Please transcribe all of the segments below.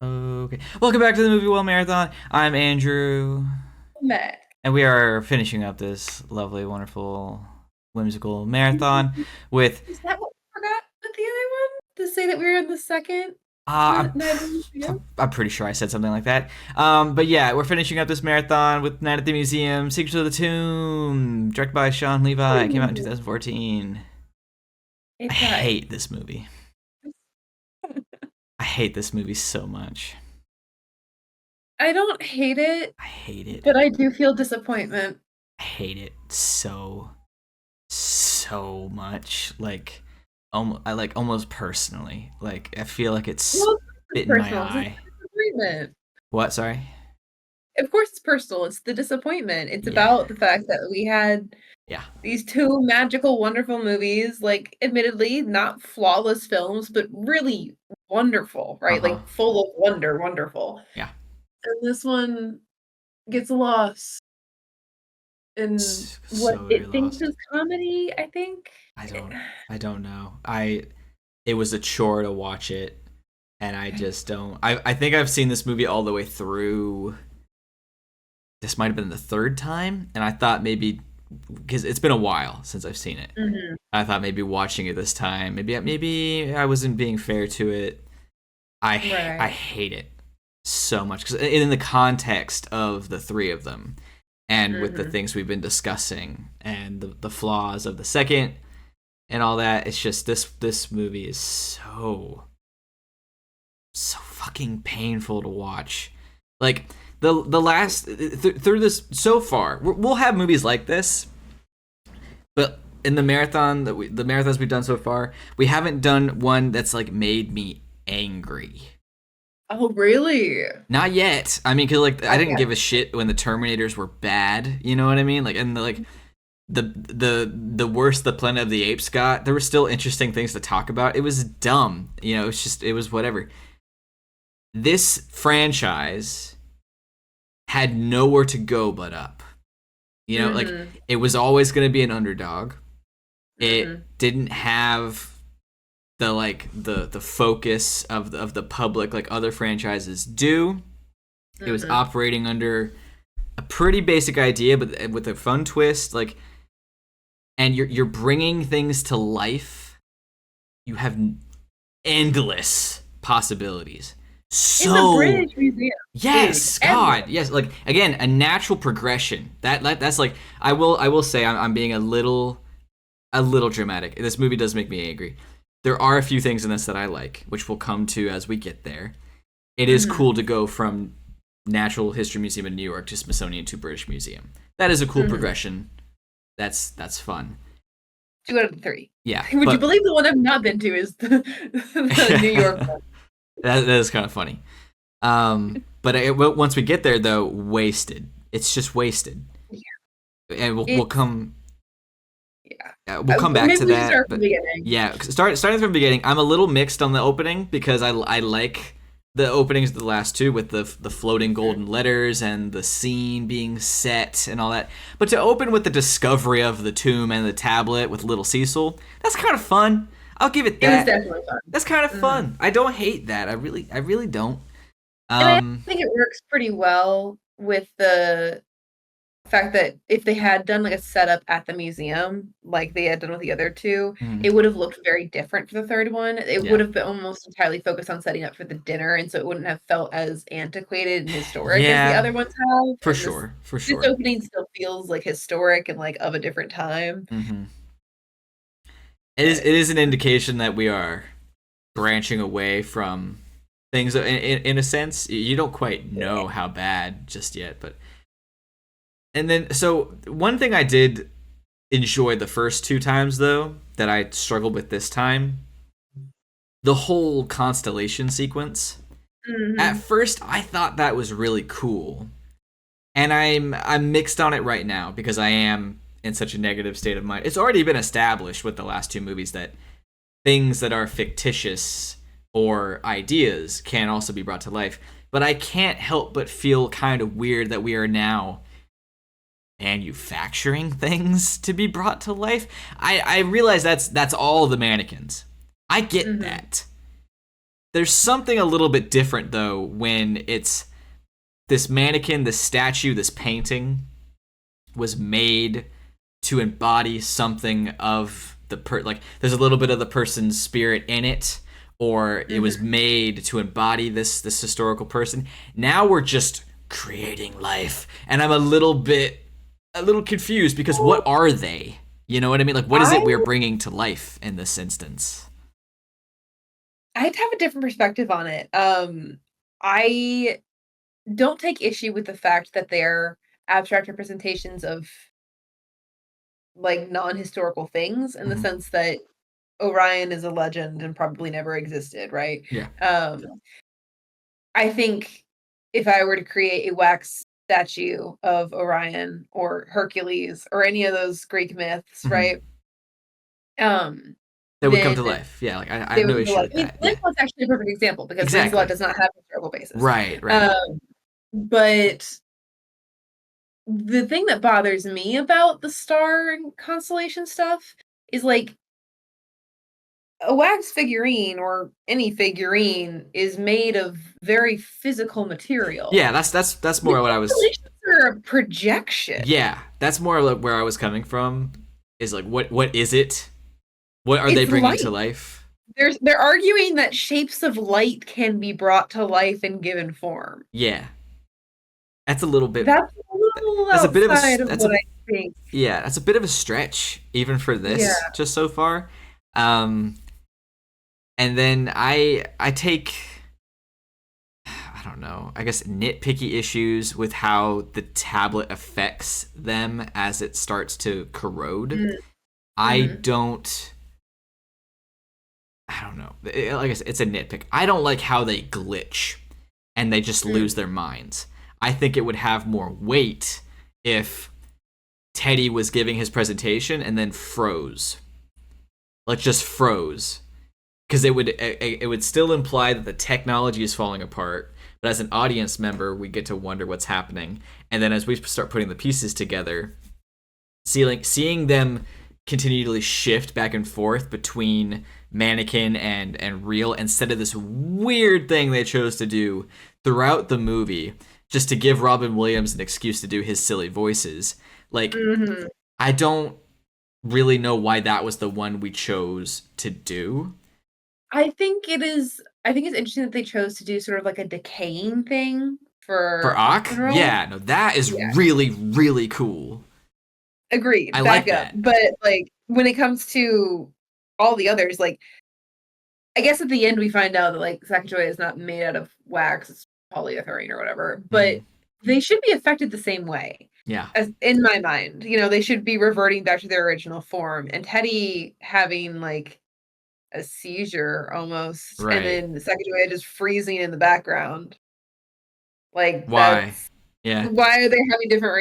Okay. Welcome back to the Movie Well Marathon. I'm Andrew, Mac. and we are finishing up this lovely, wonderful, whimsical marathon with. Is that what we forgot with the other one? To say that we were in the second Uh, I'm, night of the museum? I'm pretty sure I said something like that. But yeah, we're finishing up this marathon with Night at the Museum, Secrets of the Tomb, directed by Sean Levi. It came out in Ooh, 2014. I it died. hate this movie. I hate this movie so much. I don't hate it, I hate it. but I do feel disappointment. I hate it so much. Like, I like almost personally. Like, I feel like it's Well, it's spit in my personal. It's eye. a disappointment. What? Sorry. Of course, it's personal. It's the disappointment. It's Yeah. about the fact that we had Yeah. these two magical, wonderful movies, like, admittedly, not flawless films, but really wonderful, Uh right? huh. Like, full of wonder, wonderful. Yeah. And this one gets lost in what So very it thinks lost. is comedy, I think. I don't. I don't know. It was a chore to watch it, and I just don't. I think I've seen this movie all the way through. This might have been the third time, and I thought maybe because it's been a while since I've seen it. Mhm. I thought maybe watching it this time, maybe I wasn't being fair to it. I Right. hate it so much because in the context of the three of them, and with the Mhm. things we've been discussing, and the flaws of the second, and all that, it's just this movie is so fucking painful to watch. Like the last through this so far, we'll have movies like this, but in the marathons we've done so far, we haven't done one that's like made me angry. Oh, really? Not yet. I mean, cause like I Oh, didn't yeah. give a shit when the Terminators were bad. You know what I mean? Like, and the worse the Planet of the Apes got, there were still interesting things to talk about. It was dumb. You know, it was whatever. This franchise had nowhere to go but up. You know, like Mhm. it was always going to be an underdog. It Mhm. didn't have the focus of the public like other franchises do. It was Mhm. operating under a pretty basic idea, but with a fun twist. Like, and you're bringing things to life. You have endless possibilities. In the So British Museum, dude. yes, Endless. God, yes. Like again, a natural progression. That's like I will say I'm being a little dramatic. This movie does make me angry. There are a few things in this that I like, which we'll come to as we get there. It is Mhm. cool to go from Natural History Museum in New York to Smithsonian to British Museum. That is a cool Mhm. progression. That's fun. 2 out of the 3. Yeah, Would you but believe the one I've not been to is the New York that one? that is kind of funny. But once we get there, though, wasted. It's just wasted, Yeah. and we'll It's come yeah. we'll come back Maybe to we should that. start from But the beginning. yeah, starting from the beginning, I'm a little mixed on the opening because I like the openings of the last two with the floating golden letters and the scene being set and all that. But to open with the discovery of the tomb and the tablet with little Cecil, that's kind of fun. I'll give it It was that. definitely fun. That's kind of Mhm. fun. I don't hate that. I really don't. And I Um, think it works pretty well with the fact that if they had done like a setup at the museum, like they had done with the other two, mm, it would have looked very different for the third one. It would yeah, have been almost entirely focused on setting up for the dinner, and so it wouldn't have felt as antiquated and historic as the yeah, other ones have. for And sure, for this sure. opening still feels like historic and like of a different time. hmm It is But it is an indication that we are branching away from things in a sense. You don't quite know how bad just yet, but and then so one thing I did enjoy the first two times though that I struggled with this time, the whole constellation sequence. At mhm. first I thought that was really cool. And I'm mixed on it right now because I am in such a negative state of mind. It's already been established with the last two movies that things that are fictitious or ideas can also be brought to life. But I can't help but feel kind of weird that we are now manufacturing things to be brought to life. I realize that's all the mannequins. I get Mhm. that. There's something a little bit different though when it's this mannequin, this statue, this painting was made to embody something of like there's a little bit of the person's spirit in it, or it was made to embody this historical person. Now we're just creating life, and I'm a little confused because what are they? You know what I mean? Like, what is it we're bringing to life in this instance? I'd have a different perspective on it. I don't take issue with the fact that they're abstract representations of like non-historical things in the Mhm. sense that Orion is a legend and probably never existed, right? Yeah. I think if I were to create a wax statue of Orion or Hercules or any of those Greek myths, Mhm. right? Um, That would come to then life. Yeah, like I they have would no come to issue life. with I mean, that. Yeah. Lancelot's actually a perfect example because Lancelot Exactly. does not have a historical basis. Right, right. Um, but the thing that bothers me about the star and constellation stuff is like a wax figurine or any figurine is made of very physical material. Yeah, that's The more what I was. constellations are a projection. Yeah, that's more like where I was coming from. Is like what is it? What are they It's bringing light. to life? They're arguing that shapes of light can be brought to life in given form. Yeah, that's a little bit. That's a little That's a bit of a. outside of That's what a I think. Yeah. That's a bit of a stretch even for Yeah. this just so far. Um, and then I take I don't know, I guess nitpicky issues with how the tablet affects them as it starts to corrode. I Mm-hmm. don't I don't know. Like I said, it's a nitpick. I don't like how they glitch and they just Mm. lose their minds. I think it would have more weight if Teddy was giving his presentation and then froze. Like just froze. Because it would still imply that the technology is falling apart, but as an audience member, we get to wonder what's happening. And then as we start putting the pieces together, seeing them continually shift back and forth between mannequin and real instead of this weird thing they chose to do throughout the movie just to give Robin Williams an excuse to do his silly voices. Like, Mm-hmm. I don't really know why that was the one we chose to do. I think it's interesting that they chose to do sort of like a decaying thing For for Hawk Ock, Girl. yeah, no, that is Yeah, really, really cool. agreed. I Back like up. that. But like when it comes to all the others, like I guess at the end we find out that like Sacagawea is not made out of wax, it's polyethylene or whatever. But Mhm. they should be affected the same way. Yeah, As in my mind. You know, they should be reverting back to their original form. And Teddy having like a seizure almost, and right. then the Sacagawea just freezing in the background. Like Why? that's Yeah. why are they having different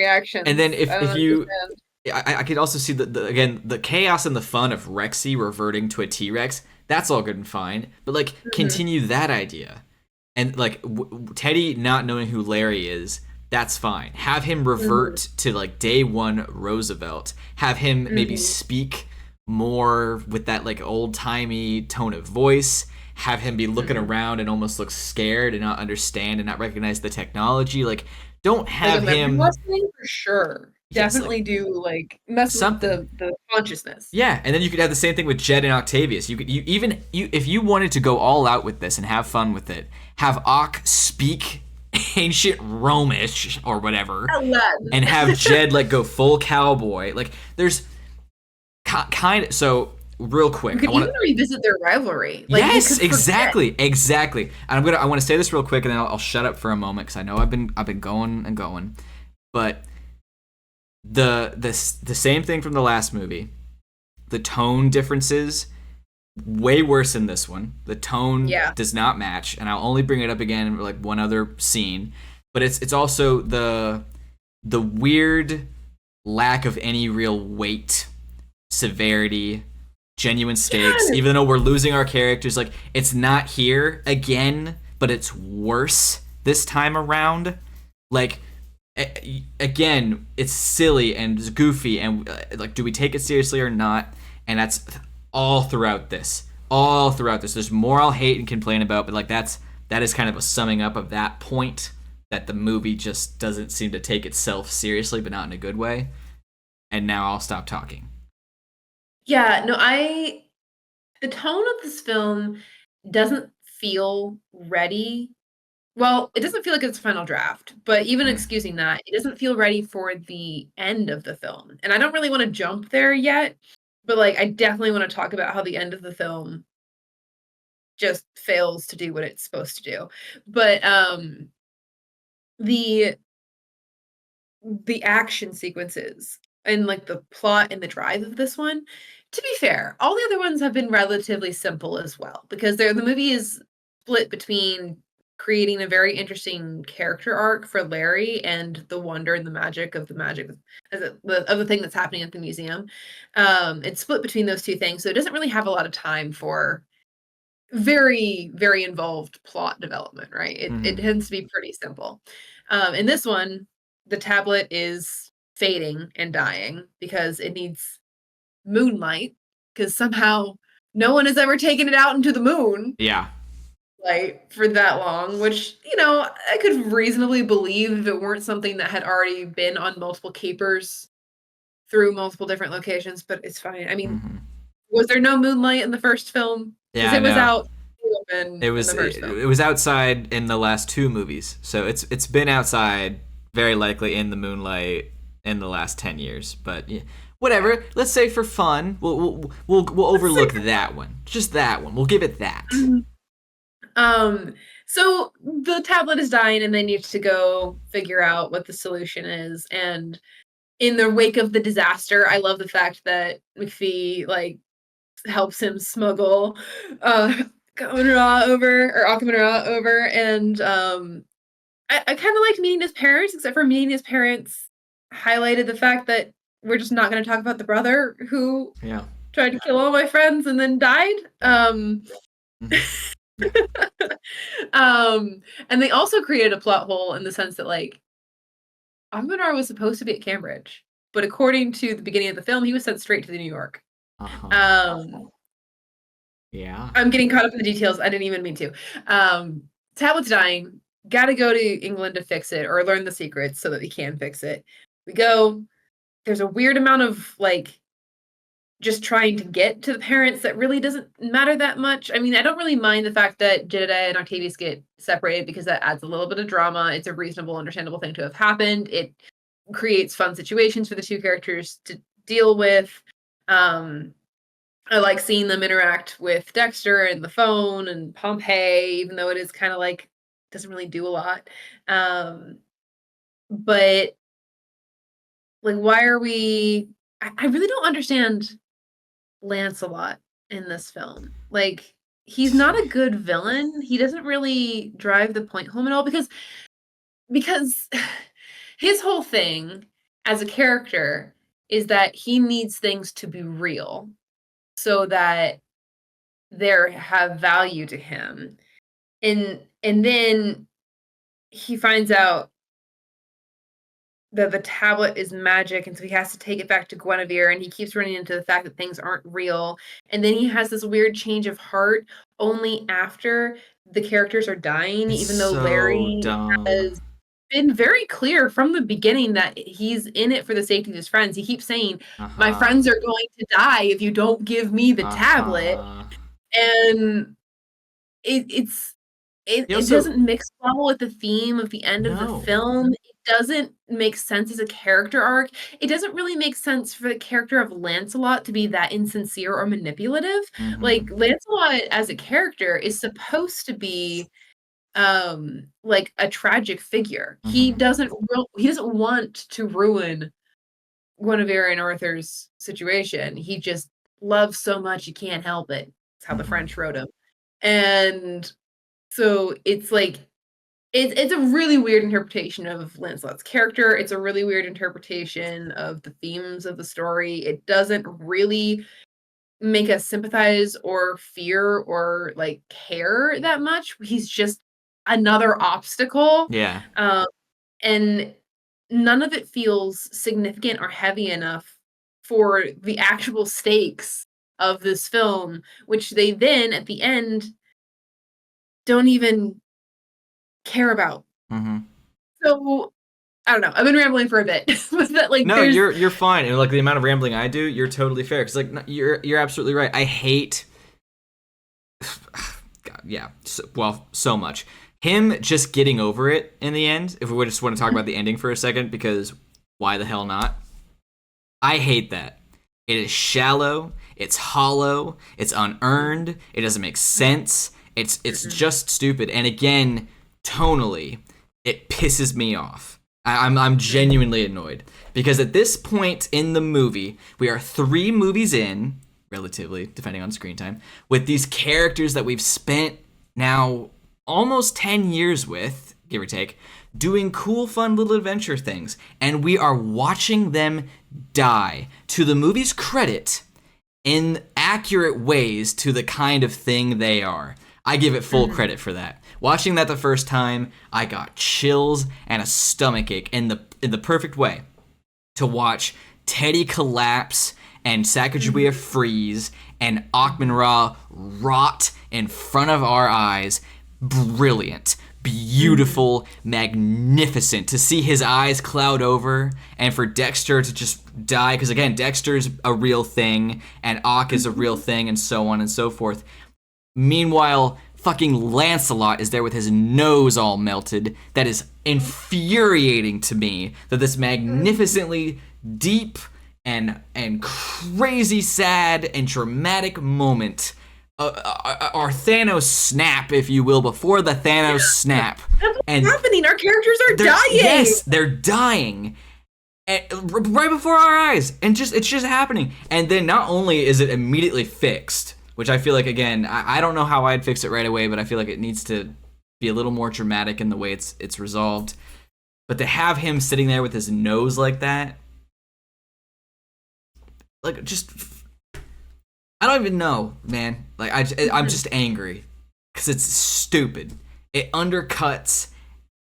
And then reactions? I if don't you, understand. I could also see again the chaos and the fun of Rexy reverting to a T Rex. That's all good and fine, but like Mhm, continue that idea, and like Teddy not knowing who Larry is. That's fine. Have him mhm, revert to like day one Roosevelt. Have him maybe mhm, speak more with that like old timey tone of voice. Have him be looking mhm. around and almost look scared and not understand and not recognize the technology. Like, don't Like a have memory him. loss thing for sure. Yes, like Definitely do like mess with something. the consciousness. Yeah, and then you could have the same thing with Jed and Octavius. You could you if you wanted to go all out with this and have fun with it, have Ock speak ancient Romish or whatever, Aladdin. and have Jed like go full cowboy. Like there's kind of so real We quick. I could want even to revisit their rivalry. Like they Yes, could forget. exactly. And I want to say this real quick, and then I'll shut up for a moment because I know I've been going and going, but the same thing from the last movie. The tone differences way worse in this one. The tone Yeah. does not match, and I'll only bring it up again in like one other scene. But it's also the weird lack of any real weight, severity, genuine stakes. Yes. Even though we're losing our characters, like it's not here again, but it's worse this time around. Like again, it's silly and it's goofy, and like, do we take it seriously or not? And that's all throughout this. all throughout this. There's more I'll hate and complain about, but like that is kind of a summing up of that point that the movie just doesn't seem to take itself seriously, but not in a good way. And now I'll stop talking. Yeah, no, the tone of this film doesn't feel ready. Well, it doesn't feel like it's a final draft, but even Mm. excusing that, it doesn't feel ready for the end of the film. And I don't really want to jump there yet, but like I definitely want to talk about how the end of the film just fails to do what it's supposed to do. But the the action sequences and like the plot and the drive of this one, to be fair, all the other ones have been relatively simple as well because the movie is split between creating a very interesting character arc for Larry and the wonder and the magic of of the thing that's happening at the museum. It's split between those two things, so it doesn't really have a lot of time for very, very involved plot development, right? It Mm-hmm. tends to be pretty simple. In this one, the tablet is fading and dying because it needs moonlight because somehow no one has ever taken it out into the moon Yeah. light for that long, which, you know, I could reasonably believe if it weren't something that had already been on multiple capers through multiple different locations, but it's fine. I mean, Mm-hmm. was there no moonlight in the first film? Because Yeah, I it was know. out in the open in the first film. It was outside in the last two movies, so it's been outside very likely in the moonlight in the last 10 years. But yeah, whatever. Let's say for fun, we'll overlook that one, just that one. We'll give it that. Mhm. Um, so the tablet is dying and they need to go figure out what the solution is. And in the wake of the disaster, I love the fact that McPhee like helps him smuggle Kamen over or Akamen over and I kind of liked meeting his parents, except for meeting his parents highlighted the fact that we're just not going to talk about the brother who Yeah. tried to kill all my friends and then died. Yeah. Mm-hmm. Yeah. Um, and they also created a plot hole in the sense that like Akamanar was supposed to be at Cambridge, but according to the beginning of the film, he was sent straight to New York. Uh huh. Um, Yeah. I'm getting caught up in the details. I didn't even mean to. Tablet's dying. Got to go to England to fix it or learn the secrets so that we can fix it. We go. There's a weird amount of like just trying to get to the parents that really doesn't matter that much. I mean, I don't really mind the fact that Jedediah and Octavius get separated because that adds a little bit of drama. It's a reasonable, understandable thing to have happened. It creates fun situations for the two characters to deal with. Um, I like seeing them interact with Dexter and the phone and Pompeii, even though it is kind of like doesn't really do a lot. Um, but like, why are we? I really don't understand Lancelot in this film. Like, he's not a good villain. He doesn't really drive the point home at all because his whole thing as a character is that he needs things to be real so that they have value to him. And then he finds out the tablet is magic, and so he has to take it back to Guinevere, and he keeps running into the fact that things aren't real. And then he has this weird change of heart only after the characters are dying, It's even though so Larry dumb. has been very clear from the beginning that he's in it for the safety of his friends. He keeps saying, Uh "My huh. friends are going to die if you don't give me the Uh tablet." huh. And it's He it also doesn't mix well with the theme of the end of the no. film. It doesn't make sense as a character arc. It doesn't really make sense for the character of Lancelot to be that insincere or manipulative. Mm-hmm. Like, Lancelot as a character is supposed to be, like, a tragic figure. Mm-hmm. He doesn't want to ruin Guinevere and Arthur's situation. He just loves so much he can't help it. That's how the Mm-hmm. French wrote him. And so it's like it's a really weird interpretation of Lancelot's character. It's a really weird interpretation of the themes of the story. It doesn't really make us sympathize or fear or like care that much. He's just another obstacle. Yeah. Um, and none of it feels significant or heavy enough for the actual stakes of this film, which they then at the end don't even care about. Mm-hmm. So I don't know. I've been rambling for a bit, but that like No, there's you're fine, and like the amount of rambling I do, you're totally fair. Because like you're absolutely right. I hate, God, yeah, so much him just getting over it in the end. If we would just want to talk about the ending for a second, because why the hell not? I hate that. It is shallow. It's hollow. It's unearned. It doesn't make sense. It's just stupid. And again, tonally, it pisses me off. I'm genuinely annoyed because at this point in the movie, we are 3 movies in, relatively, depending on screen time, with these characters that we've spent now almost 10 years with, give or take, doing cool, fun little adventure things. And we are watching them die, to the movie's credit, in accurate ways to the kind of thing they are. I give it full credit for that. Watching that the first time, I got chills and a stomachache in the perfect way to watch Teddy collapse and Sacagawea freeze and Akhman-Ra rot in front of our eyes. Brilliant, beautiful, magnificent. To see his eyes cloud over and for Dexter to just die, because again, Dexter's a real thing and Ock is a real thing, and so on and so forth. Meanwhile, fucking Lancelot is there with his nose all melted. That is infuriating to me, that this magnificently deep and crazy sad and dramatic moment, our Thanos snap, if you will, before the Thanos snap. That's what's happening. Our characters are dying. Yes, they're dying. Right before our eyes. And it's just happening. And then not only is it immediately fixed, which I feel like, again, I don't know how I'd fix it right away, but I feel like it needs to be a little more dramatic in the way it's resolved. But to have him sitting there with his nose like that, like, just, I don't even know, man. Like, I'm just angry because it's stupid. It undercuts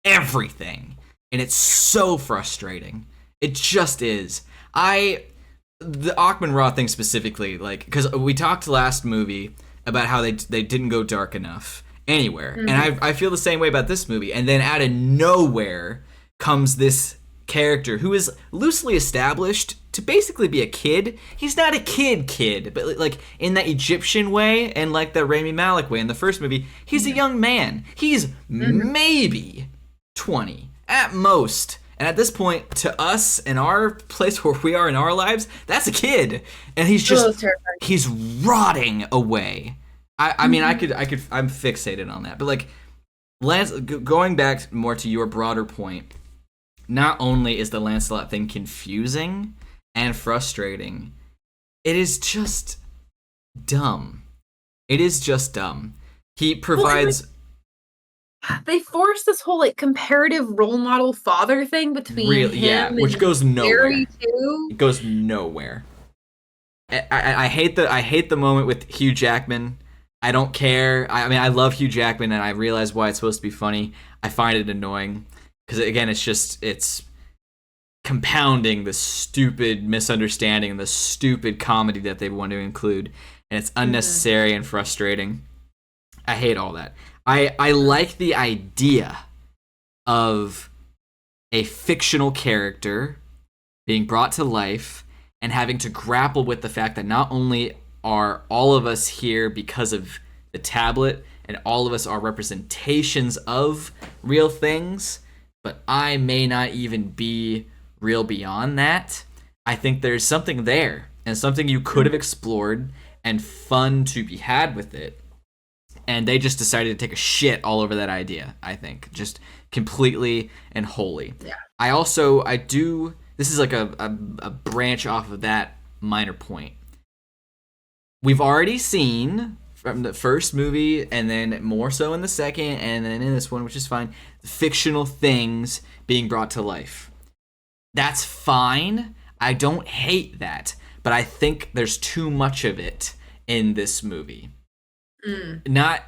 everything, and it's so frustrating. It just is. The Akhman-Ra thing specifically, like, because we talked last movie about how they didn't go dark enough anywhere, and I feel the same way about this movie. And then out of nowhere comes this character who is loosely established to basically be a kid. He's not a kid, but like in that Egyptian way and like the Rami Malek way in the first movie, he's a young man. He's maybe 20 at most. And at this point, to us, in our place where we are in our lives, that's a kid. And he's he's rotting away. I mean, I'm fixated on that. But like, going back more to your broader point, not only is the Lancelot thing confusing and frustrating, it is just dumb. It is just dumb. He provides... They force this whole like comparative role model father thing between him which and goes nowhere. Barry too. It goes nowhere. I hate the moment with Hugh Jackman. I don't care. I mean, I love Hugh Jackman, and I realize why it's supposed to be funny. I find it annoying because again, it's compounding the stupid misunderstanding and the stupid comedy that they want to include, and it's unnecessary and frustrating. I hate all that. I like the idea of a fictional character being brought to life and having to grapple with the fact that not only are all of us here because of the tablet and all of us are representations of real things, but I may not even be real beyond that. I think there's something there and something you could have explored and fun to be had with it. And they just decided to take a shit all over that idea, I think. Just completely and wholly. Yeah. This is like a branch off of that minor point. We've already seen from the first movie, and then more so in the second, and then in this one, which is fine, fictional things being brought to life. That's fine. I don't hate that. But I think there's too much of it in this movie. Sorry,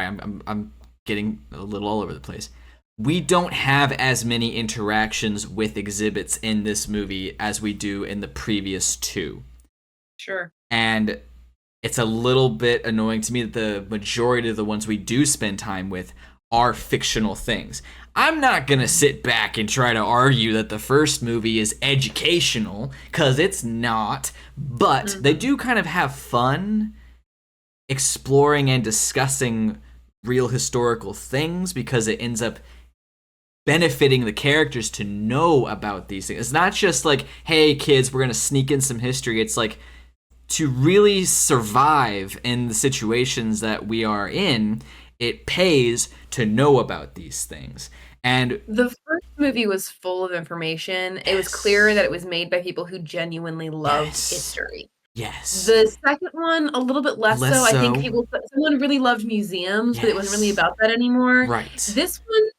I'm getting a little all over the place. We don't have as many interactions with exhibits in this movie as we do in the previous two. Sure. And it's a little bit annoying to me that the majority of the ones we do spend time with are fictional things. I'm not going to sit back and try to argue that the first movie is educational, because it's not, but they Mhm. do kind of have fun exploring and discussing real historical things because it ends up benefiting the characters to know about these things. It's not just like, hey kids, we're going to sneak in some history. It's like, to really survive in the situations that we are in, it pays to know about these things. And The first movie was full of information. It was clear that yes, it was made by people who genuinely loved yes, history. yes, The second one, a little bit less less so. I think so, people someone really loved museums, but it wasn't really yes, about that anymore. right, This one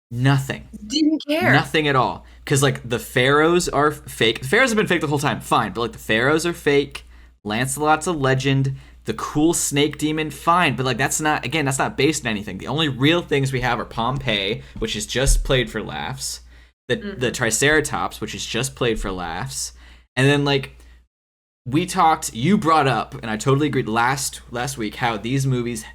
nothing. didn't care. Nothing at all. Because, like, the pharaohs are fake. The pharaohs have been fake the whole time, fine. But, like, the pharaohs are fake. Lancelot's a legend. The cool snake demon, fine. But, like, that's not, again, that's not based on anything. The only real things we have are Pompeii, which is just played for laughs. The Mhm. Triceratops, which is just played for laughs. And then, like, you brought up, and I totally agreed last week, how these movies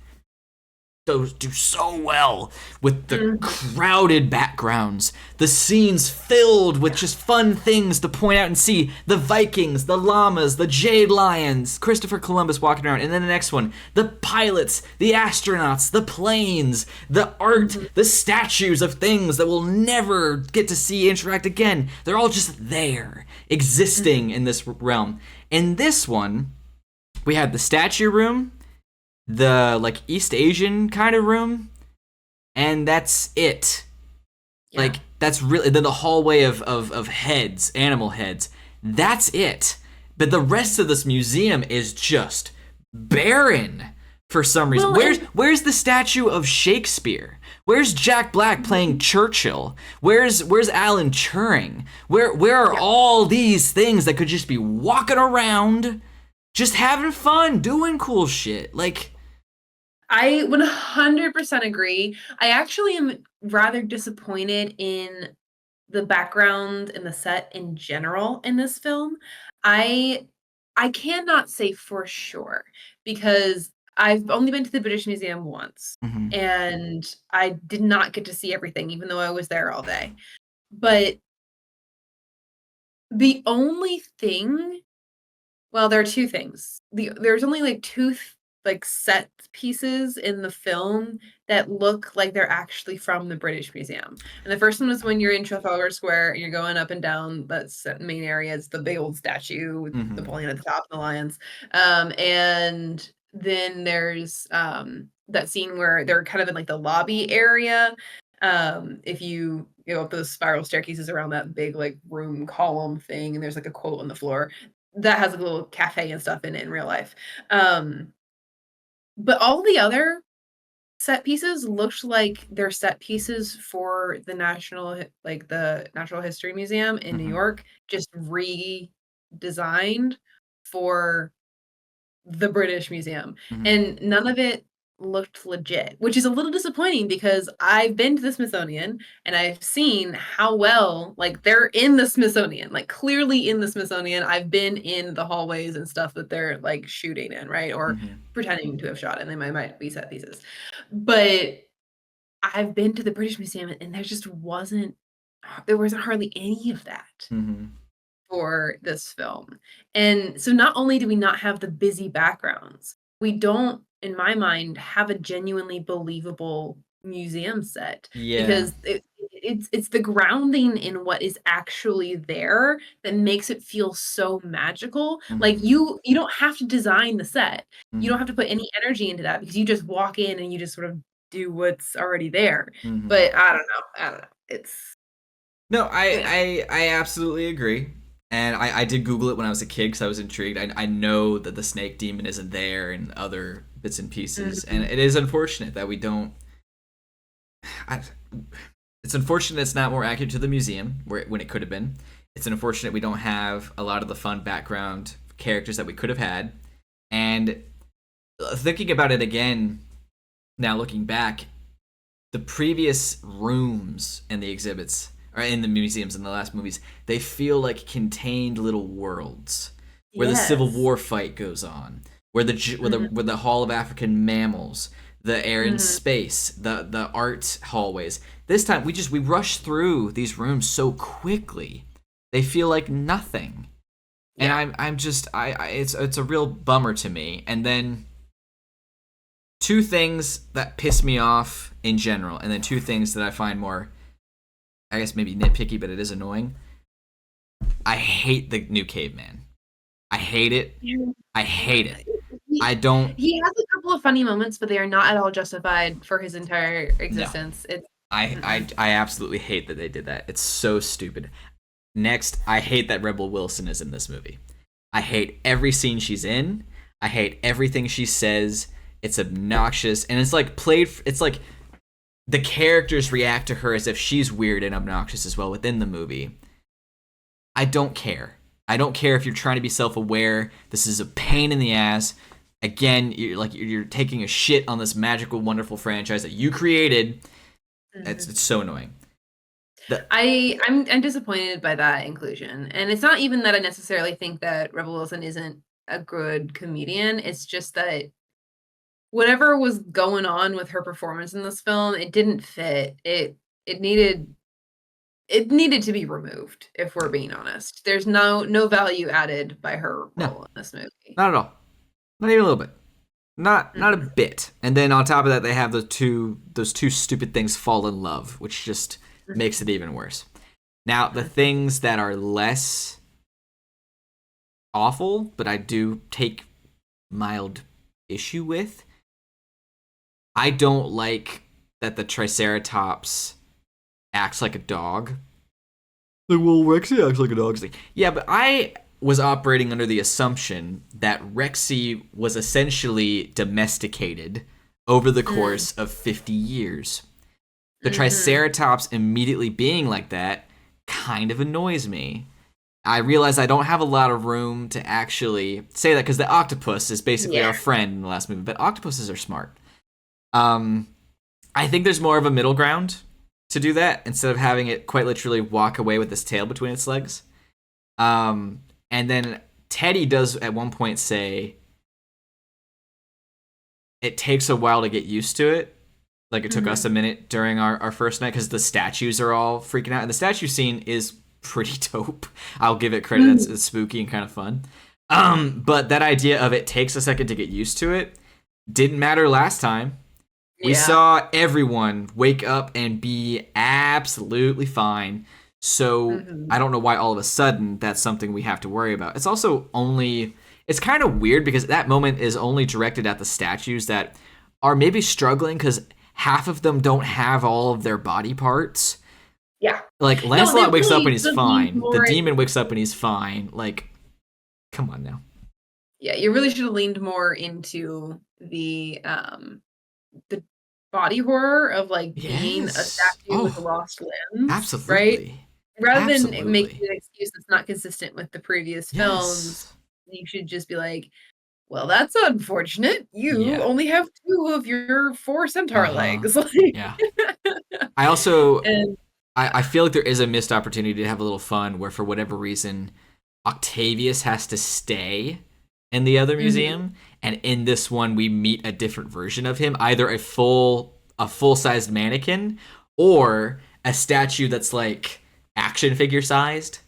those do so well with the Mhm. crowded backgrounds, the scenes filled with just fun things to point out and see. The Vikings, the llamas, the jade lions, Christopher Columbus walking around, and then the next one, the pilots, the astronauts, the planes, the art, Mhm. the statues of things that we'll never get to see interact again. They're all just there, existing Mhm. in this realm. In this one, we had the statue room, the like East Asian kind of room, and that's it. Yeah. Like that's really then the hallway of heads, animal heads. That's it. But the rest of this museum is just barren for some reason. Well, Where's the statue of Shakespeare? Where's Jack Black playing Churchill? Where's Alan Turing? Where are yeah. all these things that could just be walking around, just having fun, doing cool shit? Like I 100% agree. I actually am rather disappointed in the background and the set in general in this film. I I cannot say for sure because I've only been to the British Museum once mhm. and I did not get to see everything even though I was there all day. But the only thing well, there are 2 things. There's only, like, 2 like, set pieces in the film that look like they're actually from the British Museum, and the first one is when you're in Trafalgar Square and you're going up and down main area, it's the big old statue with Mhm. Napoleon at the top and the lions, and then there's, that scene where they're kind of in, like, the lobby area, if you go up those spiral staircases around that big, like, room column thing, and there's, like, a quote on the floor, that has a little cafe and stuff in it in real life. Um, but all the other set pieces looked like they're set pieces for the the Natural History Museum in New Mhm. York, just redesigned for the British Museum, Mhm. and none of it looked legit, which is a little disappointing because I've been to the Smithsonian and I've seen how well like, they're in the Smithsonian, like, clearly in the Smithsonian. I've been in the hallways and stuff that they're, like, shooting in, right, or Mhm. pretending to have shot in. They might be set pieces. But I've been to the British Museum and there wasn't hardly any of that Mhm. for this film. And so not only do we not have the busy backgrounds, we don't, in my mind, have a genuinely believable museum set Yeah. because it's the grounding in what is actually there that makes it feel so magical. Like Mhm. you don't have to design the set. You don't Mhm. have to put any energy into that because you just walk in and you just sort of do what's already there. Mhm. But I don't know. I don't know. It's No, yeah. I absolutely agree. And I did Google it when I was a kid because I was intrigued. I know that the snake demon isn't there and other bits and pieces. And Mhm. it is unfortunate that we don't. I, it's unfortunate it's not more accurate to the museum when it could have been. It's unfortunate we don't have a lot of the fun background characters that we could have had. And thinking about it again, now looking back, the previous rooms in the exhibits or in the museums in the last movies, they feel like contained little worlds. where the Civil Yes. War fight goes on, where Mhm. the Hall of African Mammals, the air in Mhm. space, the art hallways. This time we rush through these rooms so quickly. They feel like nothing. And Yeah. I'm just it's a real bummer to me. And then two things that piss me off in general, and then two things that I find more, I guess maybe nitpicky, but it is annoying. I hate the new caveman. I hate it. Yeah. I hate it. He I don't. he has a couple of funny moments, but they are not at all justified for his entire No. existence. It's I mm-mm. I absolutely hate that they did that. It's so stupid. Next, I hate that Rebel Wilson is in this movie. I hate every scene she's in. I hate everything she says. It's obnoxious, and it's like played. It's like the characters react to her as if she's weird and obnoxious as well within the movie. I don't care. I don't care if you're trying to be self-aware. This is a pain in the ass. Again, you're taking a shit on this magical, wonderful franchise that you created. It's Mhm. so annoying. The, I'm disappointed by that inclusion, and it's not even that I necessarily think that Rebel Wilson isn't a good comedian. It's just that whatever was going on with her performance in this film, it didn't fit. It needed it needed to be removed, if we're being honest. There's no value added by her no, role in this movie. not at all. Not even a little bit. Not a Mm-mm. bit. And then on top of that, they have those two stupid things fall in love, which just makes it even worse. Now, the Mhm. things that are less awful, but I do take mild issue with, I don't like that the Triceratops acts like a dog. Like, well, Rexy acts like a dog. It's like, yeah, but I was operating under the assumption that Rexy was essentially domesticated over the Mm. course of 50 years. The Mhm. Triceratops immediately being like that kind of annoys me. I realize I don't have a lot of room to actually say that because the octopus is basically Yeah. our friend in the last movie, but octopuses are smart. Um, I think there's more of a middle ground to do that instead of having it quite literally walk away with its tail between its legs. And then Teddy does at one point say it takes a while to get used to it. Like it took us Mhm. a minute during our first night because the statues are all freaking out. And the statue scene is pretty dope. I'll give it credit. That's Mhm. it's spooky and kind of fun. But that idea of it takes a second to get used to it didn't matter last time. We Yeah. saw everyone wake up and be absolutely fine. So Mhm. I don't know why all of a sudden that's something we have to worry about. It's also only it's kind of weird because that moment is only directed at the statues that are maybe struggling because half of them don't have all of their body parts. Yeah. Like No, they Lancelot wakes up really and he's should have leaned fine. The more demon wakes up and into he's fine. Like, come on now. yeah, you really should have leaned more into the body horror of, like, being a Yes. statue with Oh, lost limbs, right? absolutely. Rather than making Absolutely. an excuse that's not consistent with the previous films, Yes. you should just be like, "Well, that's unfortunate. You Yeah. only have 2 of your 4 centaur Uh-huh. legs." Like Yeah. I also and I feel like there is a missed opportunity to have a little fun where for whatever reason Octavius has to stay in the other mhm. museum and in this one we meet a different version of him, either a full-sized mannequin or a statue that's like action figure sized.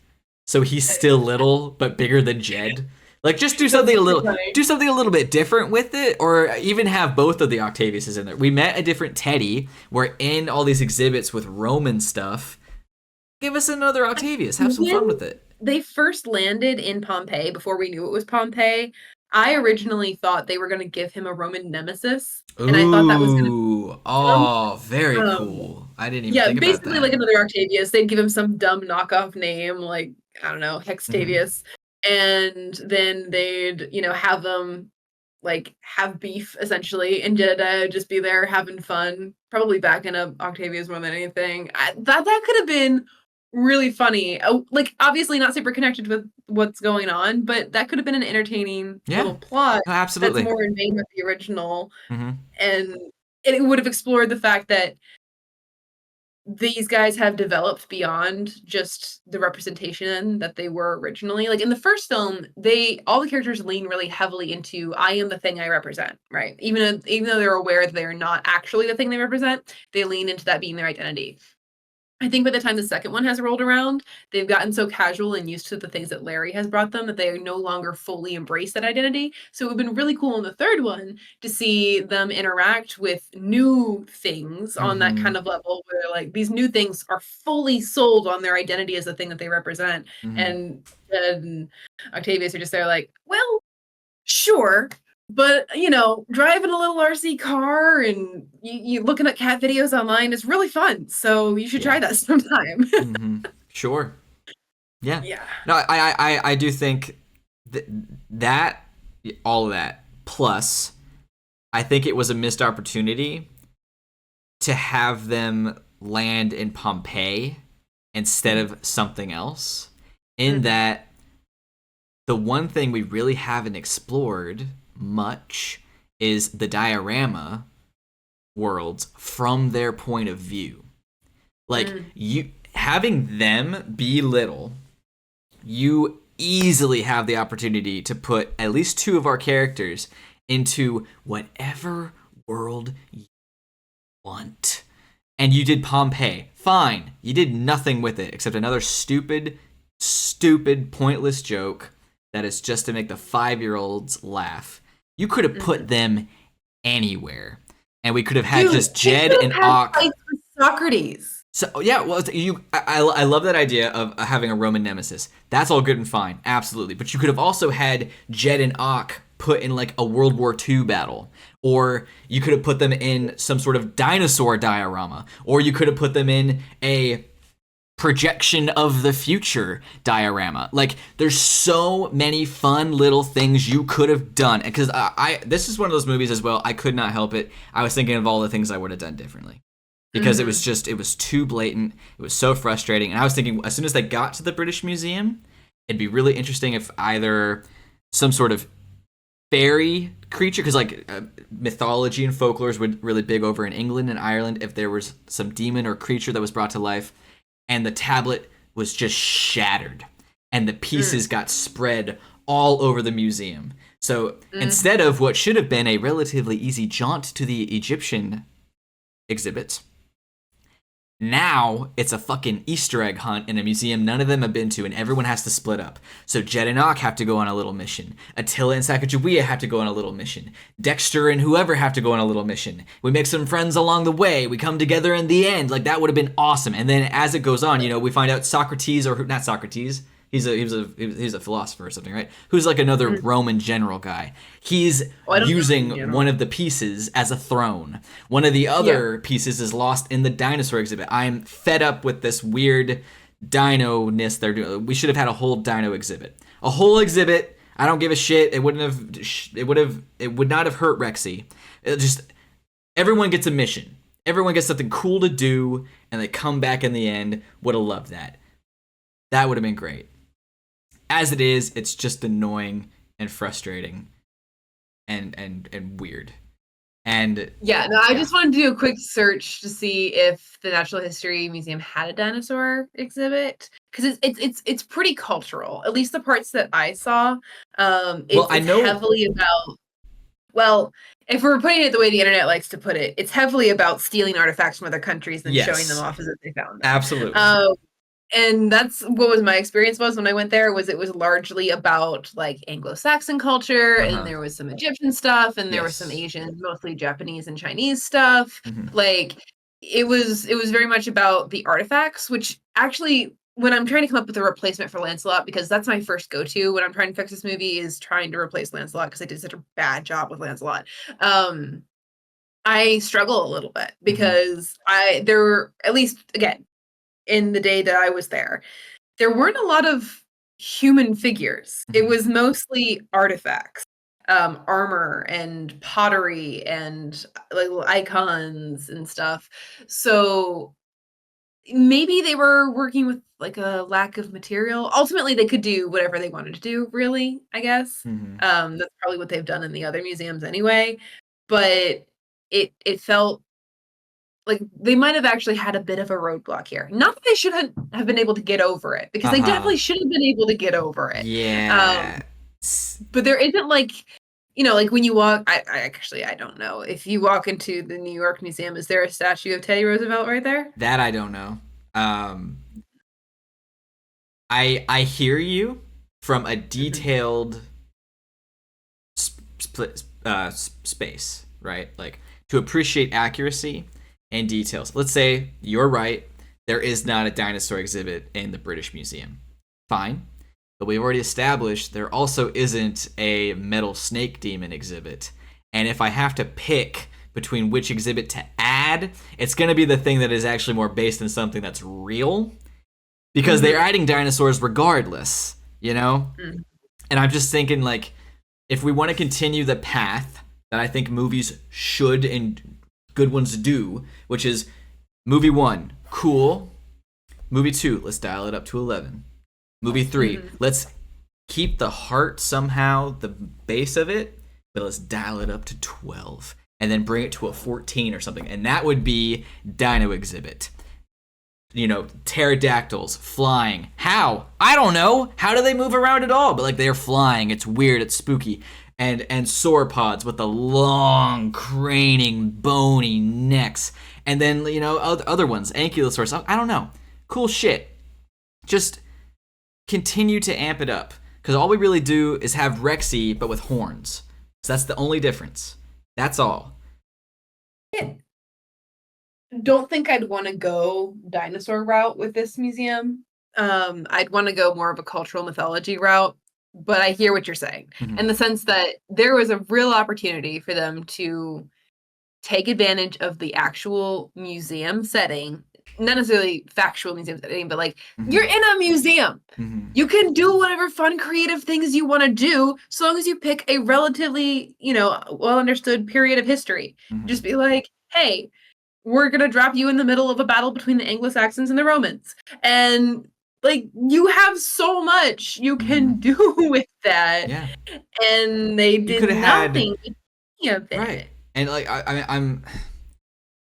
So he's still little but bigger than Jed. Like just That's pretty funny. do something a little bit different with it, or even have both of the Octaviuses in there. We met a different Teddy. We're in all these exhibits with Roman stuff. Give us another Octavius. Have some When fun with it. they first landed in Pompeii, before we knew it was Pompeii, I originally thought they were gonna give him a Roman nemesis, and I thought that was gonna Ooh, be some, oh, very um cool. I didn't even yeah, think about basically like that. another Octavius. They'd give him some dumb knockoff name, like, I don't know, Hmm. Hextavius, and then they'd, have him, like, have beef essentially, and Jedediah just be there having fun, probably backing up Octavius more than anything. That could have been really funny. Oh, like, obviously not super connected with what's going on, but that could have been an entertaining Yeah, little plot no, that's absolutely. more in vein with the original, Hmm. and it would have explored the fact that these guys have developed beyond just the representation that they were originally. Like in the first film, all the characters lean really heavily into I am the thing I represent, right? Even though they're aware that they're not actually the thing they represent, they lean into that being their identity. I think by the time the second one has rolled around, they've gotten so casual and used to the things that Larry has brought them that they no longer fully embrace that identity. So it would have been really cool in the third one to see them interact with new things on that Mm-hmm. kind of level where like these new things are fully sold on their identity as the thing that they represent. Mm-hmm. And Octavius are just there like, well, sure. But driving a little RC car and you looking at cat videos online is really fun. So you should try Yeah. that sometime. Mm-hmm. Sure. Yeah. Yeah. No, I do think that all of that plus I think it was a missed opportunity to have them land in Pompeii instead of something else. In Mhm. that, the one thing we really haven't explored much is the diorama worlds from their point of view. Like, Mm. you having them be little, you easily have the opportunity to put at least two of our characters into whatever world you want. And you did Pompeii. Fine. You did nothing with it except another stupid, pointless joke that is just to make the 5-year-olds laugh. You could have put Mhm. them anywhere. And we could have had Dude, just they Jed could and have had Ock. fights with Socrates. So yeah, well, I love that idea of having a Roman nemesis. That's all good and fine, absolutely. But you could have also had Jed and Ock put in like a World War II battle, or you could have put them in some sort of dinosaur diorama, or you could have put them in a projection of the future diorama. Like, there's so many fun little things you could have done. Because I this is one of those movies as well. I could not help it. I was thinking of all the things I would have done differently because Mhm. it was too blatant. It was so frustrating. And I was thinking as soon as they got to the British Museum, it'd be really interesting if either some sort of fairy creature, because like mythology and folklore is really big over in England and Ireland, if there was some demon or creature that was brought to life and the tablet was just shattered and the pieces Mm. got spread all over the museum. So Mhm. instead of what should have been a relatively easy jaunt to the Egyptian exhibit, now it's a fucking Easter egg hunt in a museum none of them have been to, and everyone has to split up. So Jed and Ock have to go on a little mission. Attila and Sacagawea have to go on a little mission. Dexter and whoever have to go on a little mission. We make some friends along the way. We come together in the end. Like, that would have been awesome. And then as it goes on, we find out Socrates, or not Socrates, he's a philosopher or something, right? Who's like another Mhm. Roman general guy. He's Oh, I don't know in using one general. of the pieces as a throne. One of the Yeah. other pieces is lost in the dinosaur exhibit. I'm fed up with this weird dino-ness they're doing. We should have had a whole dino exhibit. A whole exhibit. I don't give a shit. It would not have hurt Rexy. It just everyone gets a mission. Everyone gets something cool to do and they come back in the end. Would have loved that. That would have been great. As it is, it's just annoying and frustrating and weird. And Yeah, no, I yeah. just wanted to do a quick search to see if the Natural History Museum had a dinosaur exhibit because it's pretty cultural. At least the parts that I saw, Well, I it's know heavily about. Well, if we're putting it the way the internet likes to put it, it's heavily about stealing artifacts from other countries and showing them yes. off as if they found them. Absolutely. Um, and that's what was my experience was when I went there was it was largely about like Anglo-Saxon culture and Uh-huh. there was some Egyptian stuff and there was some Yes. Asian, mostly Japanese and Chinese stuff. Hmm. Like it was very much about the artifacts, which actually when I'm trying to come up with a replacement for Lancelot, because that's my first go-to when I'm trying to fix this movie is trying to replace Lancelot because I did such a bad job with Lancelot. Um, I struggle a little bit Hmm. because there were at least again in the day that I was there weren't a lot of human figures. It Hmm. was mostly artifacts, armor and pottery and like little icons and stuff. So maybe they were working with like a lack of material. Ultimately, they could do whatever they wanted to do, really, I guess. Hmm. That's probably what they've done in the other museums anyway. But it felt like they might have actually had a bit of a roadblock here. Not that they shouldn't have been able to get over it, because they Uh-huh. definitely should have been able to get over it. Yeah. But there isn't like, like when you walk, I actually I don't know if you walk into the New York Museum, is there a statue of Teddy Roosevelt right there? That I don't know. Um, I hear you from a Mhm. detailed space, right? Like to appreciate accuracy and details. Let's say you're right. There is not a dinosaur exhibit in the British Museum. Fine. But we've already established there also isn't a metal snake demon exhibit. And if I have to pick between which exhibit to add, it's going to be the thing that is actually more based in something that's real because they're Mhm. adding dinosaurs regardless, you know? Mhm. And I'm just thinking, like, if we want to continue the path that I think movies should and good ones do, which is movie 1, cool. Movie 2, let's dial it up to 11. Movie 3, Mhm. let's keep the heart somehow, the base of it, but let's dial it up to 12 and then bring it to a 14 or something. And that would be Dino Exhibit. Pterodactyls flying. How? I don't know. How do they move around at all? But like they're flying. It's weird. It's spooky. And sauropods with the long, craning, bony necks. And then other ones, ankylosaurus. I don't know. Cool shit. Just continue to amp it up because all we really do is have Rexy but with horns. So that's the only difference. That's all. Yeah. Don't think I'd want to go dinosaur route with this museum. I'd want to go more of a cultural mythology route, but I hear what you're saying Mm-hmm. in the sense that there was a real opportunity for them to take advantage of the actual museum setting, not necessarily factual museum setting, but like you're Mm-hmm. in a museum. Mm-hmm. You can do whatever fun, creative things you want to do, so long as you pick a relatively, well understood period of history. Mm-hmm. Just be like, hey, we're gonna drop you in the middle of a battle between the Anglo-Saxons and the Romans. And like you have so much you Mm-hmm. can do with that. Yeah, And they you did could have had nothing with any of right. it. And like I'm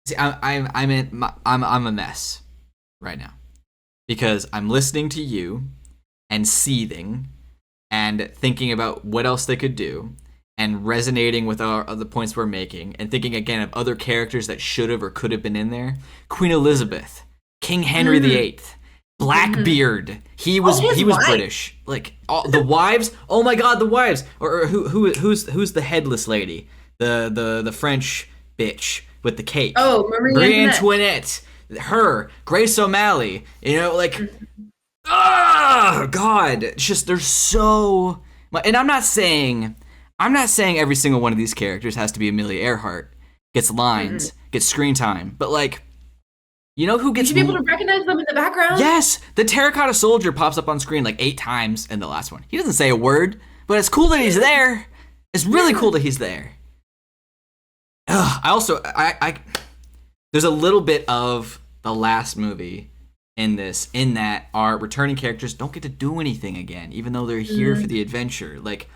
see, I'm a mess right now because I'm listening to you and seething and thinking about what else they could do and resonating with our other points we're making and thinking again of other characters that should have or could have been in there. Queen Elizabeth, King Henry Mhm, VIII, mhm. Blackbeard. He Oh, was his he was wife. British. Like all, the wives. Oh my God, the wives. Or who's the headless lady? The French bitch with the cake. Oh, Marie Marie Antoinette. Antoinette. Her. Grace O'Malley. Like Mhm, God, it's just there's so much. And I'm not saying every single one of these characters has to be Amelia Earhart, gets mhm. lines, gets screen time, but like who You gets should be able to recognize them in the background. yes, the terracotta soldier pops up on screen like 8 times in the last one. He doesn't say a word, but it's cool that he's Yeah, there. It's really yeah. cool that he's there. I also I there's a little bit of the last movie in that our returning characters don't get to do anything again even though they're here for Mhm, the adventure, like,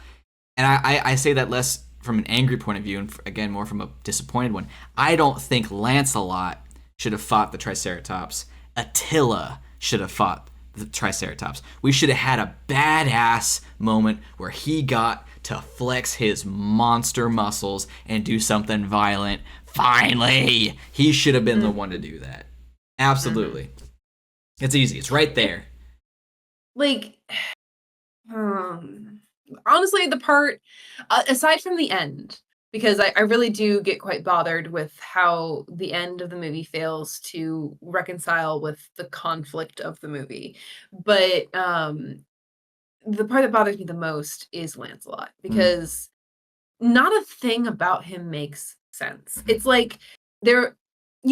and I say that less from an angry point of view and again more from a disappointed one. I don't think Lancelot should have fought the Triceratops. Attila should have fought the Triceratops. We should have had a badass moment where he got to flex his monster muscles and do something violent. Finally, he should have been the one to do that. mhm. Absolutely. It's easy. It's right It there. like, um, honestly, the part aside from the end, because I really do get quite bothered with how the end of the movie fails to reconcile with the conflict of the movie. But, the part that bothers me the most is Lancelot, Mm-hmm. because not a thing about him makes sense. Mm-hmm. It's like there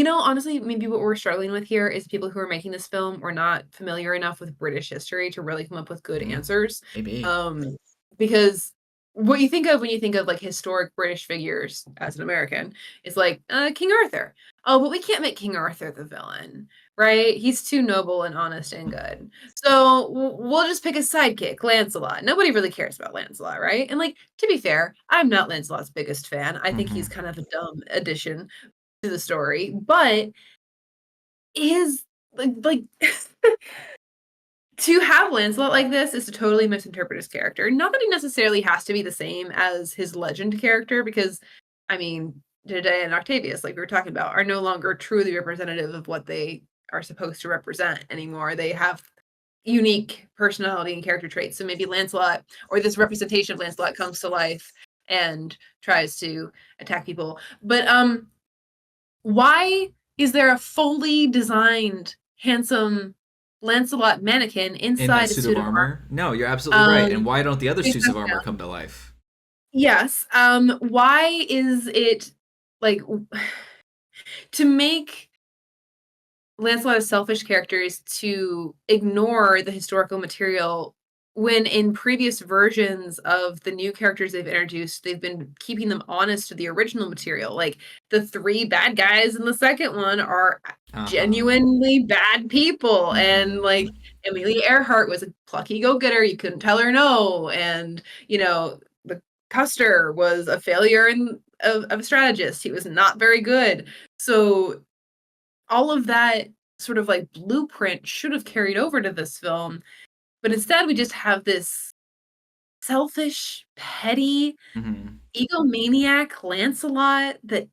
honestly, maybe what we're struggling with here is people who are making this film were not familiar enough with British history to really come up with good Mm-hmm. answers. Maybe. Um, because what you think of when you think of like historic British figures as an American is like King Arthur. Oh, but we can't make King Arthur the villain, right? He's too noble and honest and good. So we'll just pick a sidekick, Lancelot. Nobody really cares about Lancelot, right? And like to be fair, I'm not Lancelot's biggest fan. I think Mm-hmm. he's kind of a dumb addition. to the story, but is like to have Lancelot like this is to totally misinterpret his character. Not that he necessarily has to be the same as his legend character, because, I mean, Jedediah and Octavius, like we were talking about, are no longer truly representative of what they are supposed to represent anymore. They have unique personality and character traits. So maybe Lancelot, or this representation of Lancelot, comes to life and tries to attack people. But why is there a fully designed, handsome Lancelot mannequin In that inside a suit of suit of armor? No, you're absolutely armor? right. And why don't the other Please suits calm of armor down. come to life? Yes. Why is it like to make Lancelot a selfish character is to ignore the historical material when in previous versions of the new characters they've introduced, they've been keeping them honest to the original material. Like the three bad guys in the second one are Uh-huh. genuinely bad people. And like Mm-hmm. Amelia Earhart was a plucky go-getter. You couldn't tell her no. And, the Custer was a failure of a strategist. He was not very good. So all of that sort of like blueprint should have carried over to this film, but instead we just have this selfish, petty, Mm-hmm. egomaniac Lancelot that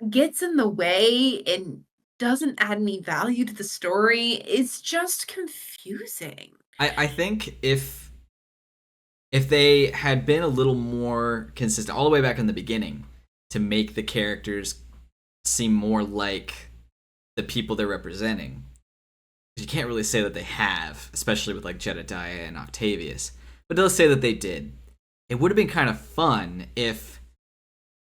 gets in the way and doesn't add any value to the story. It's just confusing. I think if they had been a little more consistent all the way back in the beginning to make the characters seem more like the people they're representing, you can't really say that they have, especially with like Jedediah and Octavius. But let's say that they did. It would have been kind of fun if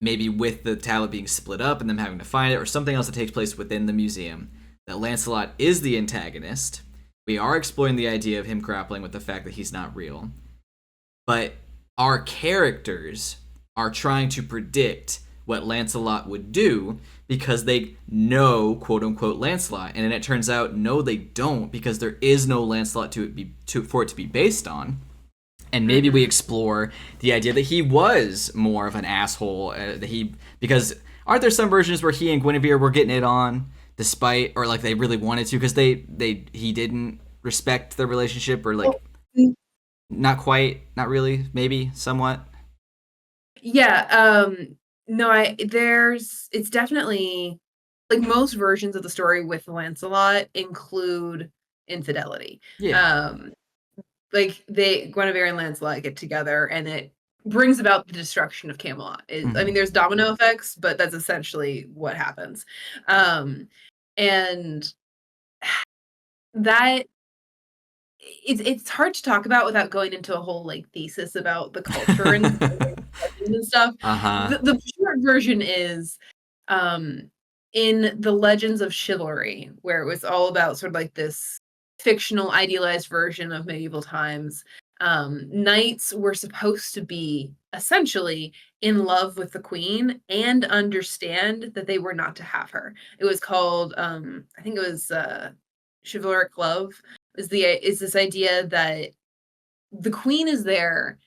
maybe with the tablet being split up and them having to find it, or something else that takes place within the museum, that Lancelot is the antagonist. We are exploring the idea of him grappling with the fact that he's not real. But our characters are trying to predict what Lancelot would do because they know, quote unquote, Lancelot, and then it turns out no, they don't, because there is no Lancelot for it to be based on. And maybe we Mhm. explore the idea that he was more of an asshole. Because aren't there some versions where he and Guinevere were getting it on, despite, or like they really wanted to, because he didn't respect their relationship, or Well, like not quite, not really, maybe somewhat. yeah, no, it's definitely like most versions of the story with Lancelot include infidelity. Yeah. Um, like Guinevere and Lancelot get together and it brings about the destruction of Camelot. I mean, Mm-hmm. there's domino effects, but that's essentially what happens. Um, and that it's hard to talk about without going into a whole like thesis about the culture and legends and stuff. Uh-huh. The short version is um in the Legends of Chivalry, where it was all about sort of like this fictional idealized version of medieval times. Knights were supposed to be essentially in love with the queen and understand that they were not to have her. It was called I think it was chivalric love is this idea that the queen is there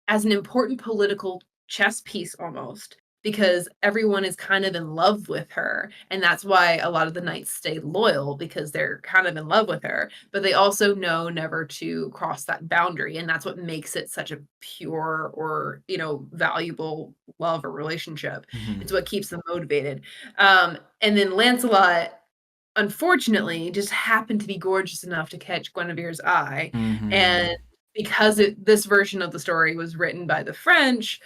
as an important political chess piece almost because everyone is kind of in love with her, and that's why a lot of the knights stay loyal because they're kind of in love with her, but they also know never to cross that boundary, and that's what makes it such a pure or valuable love or relationship. Mm-hmm. It's what keeps them motivated. And then Lancelot unfortunately just happened to be gorgeous enough to catch Guinevere's eye. Mm-hmm. And because this version of the story was written by the French,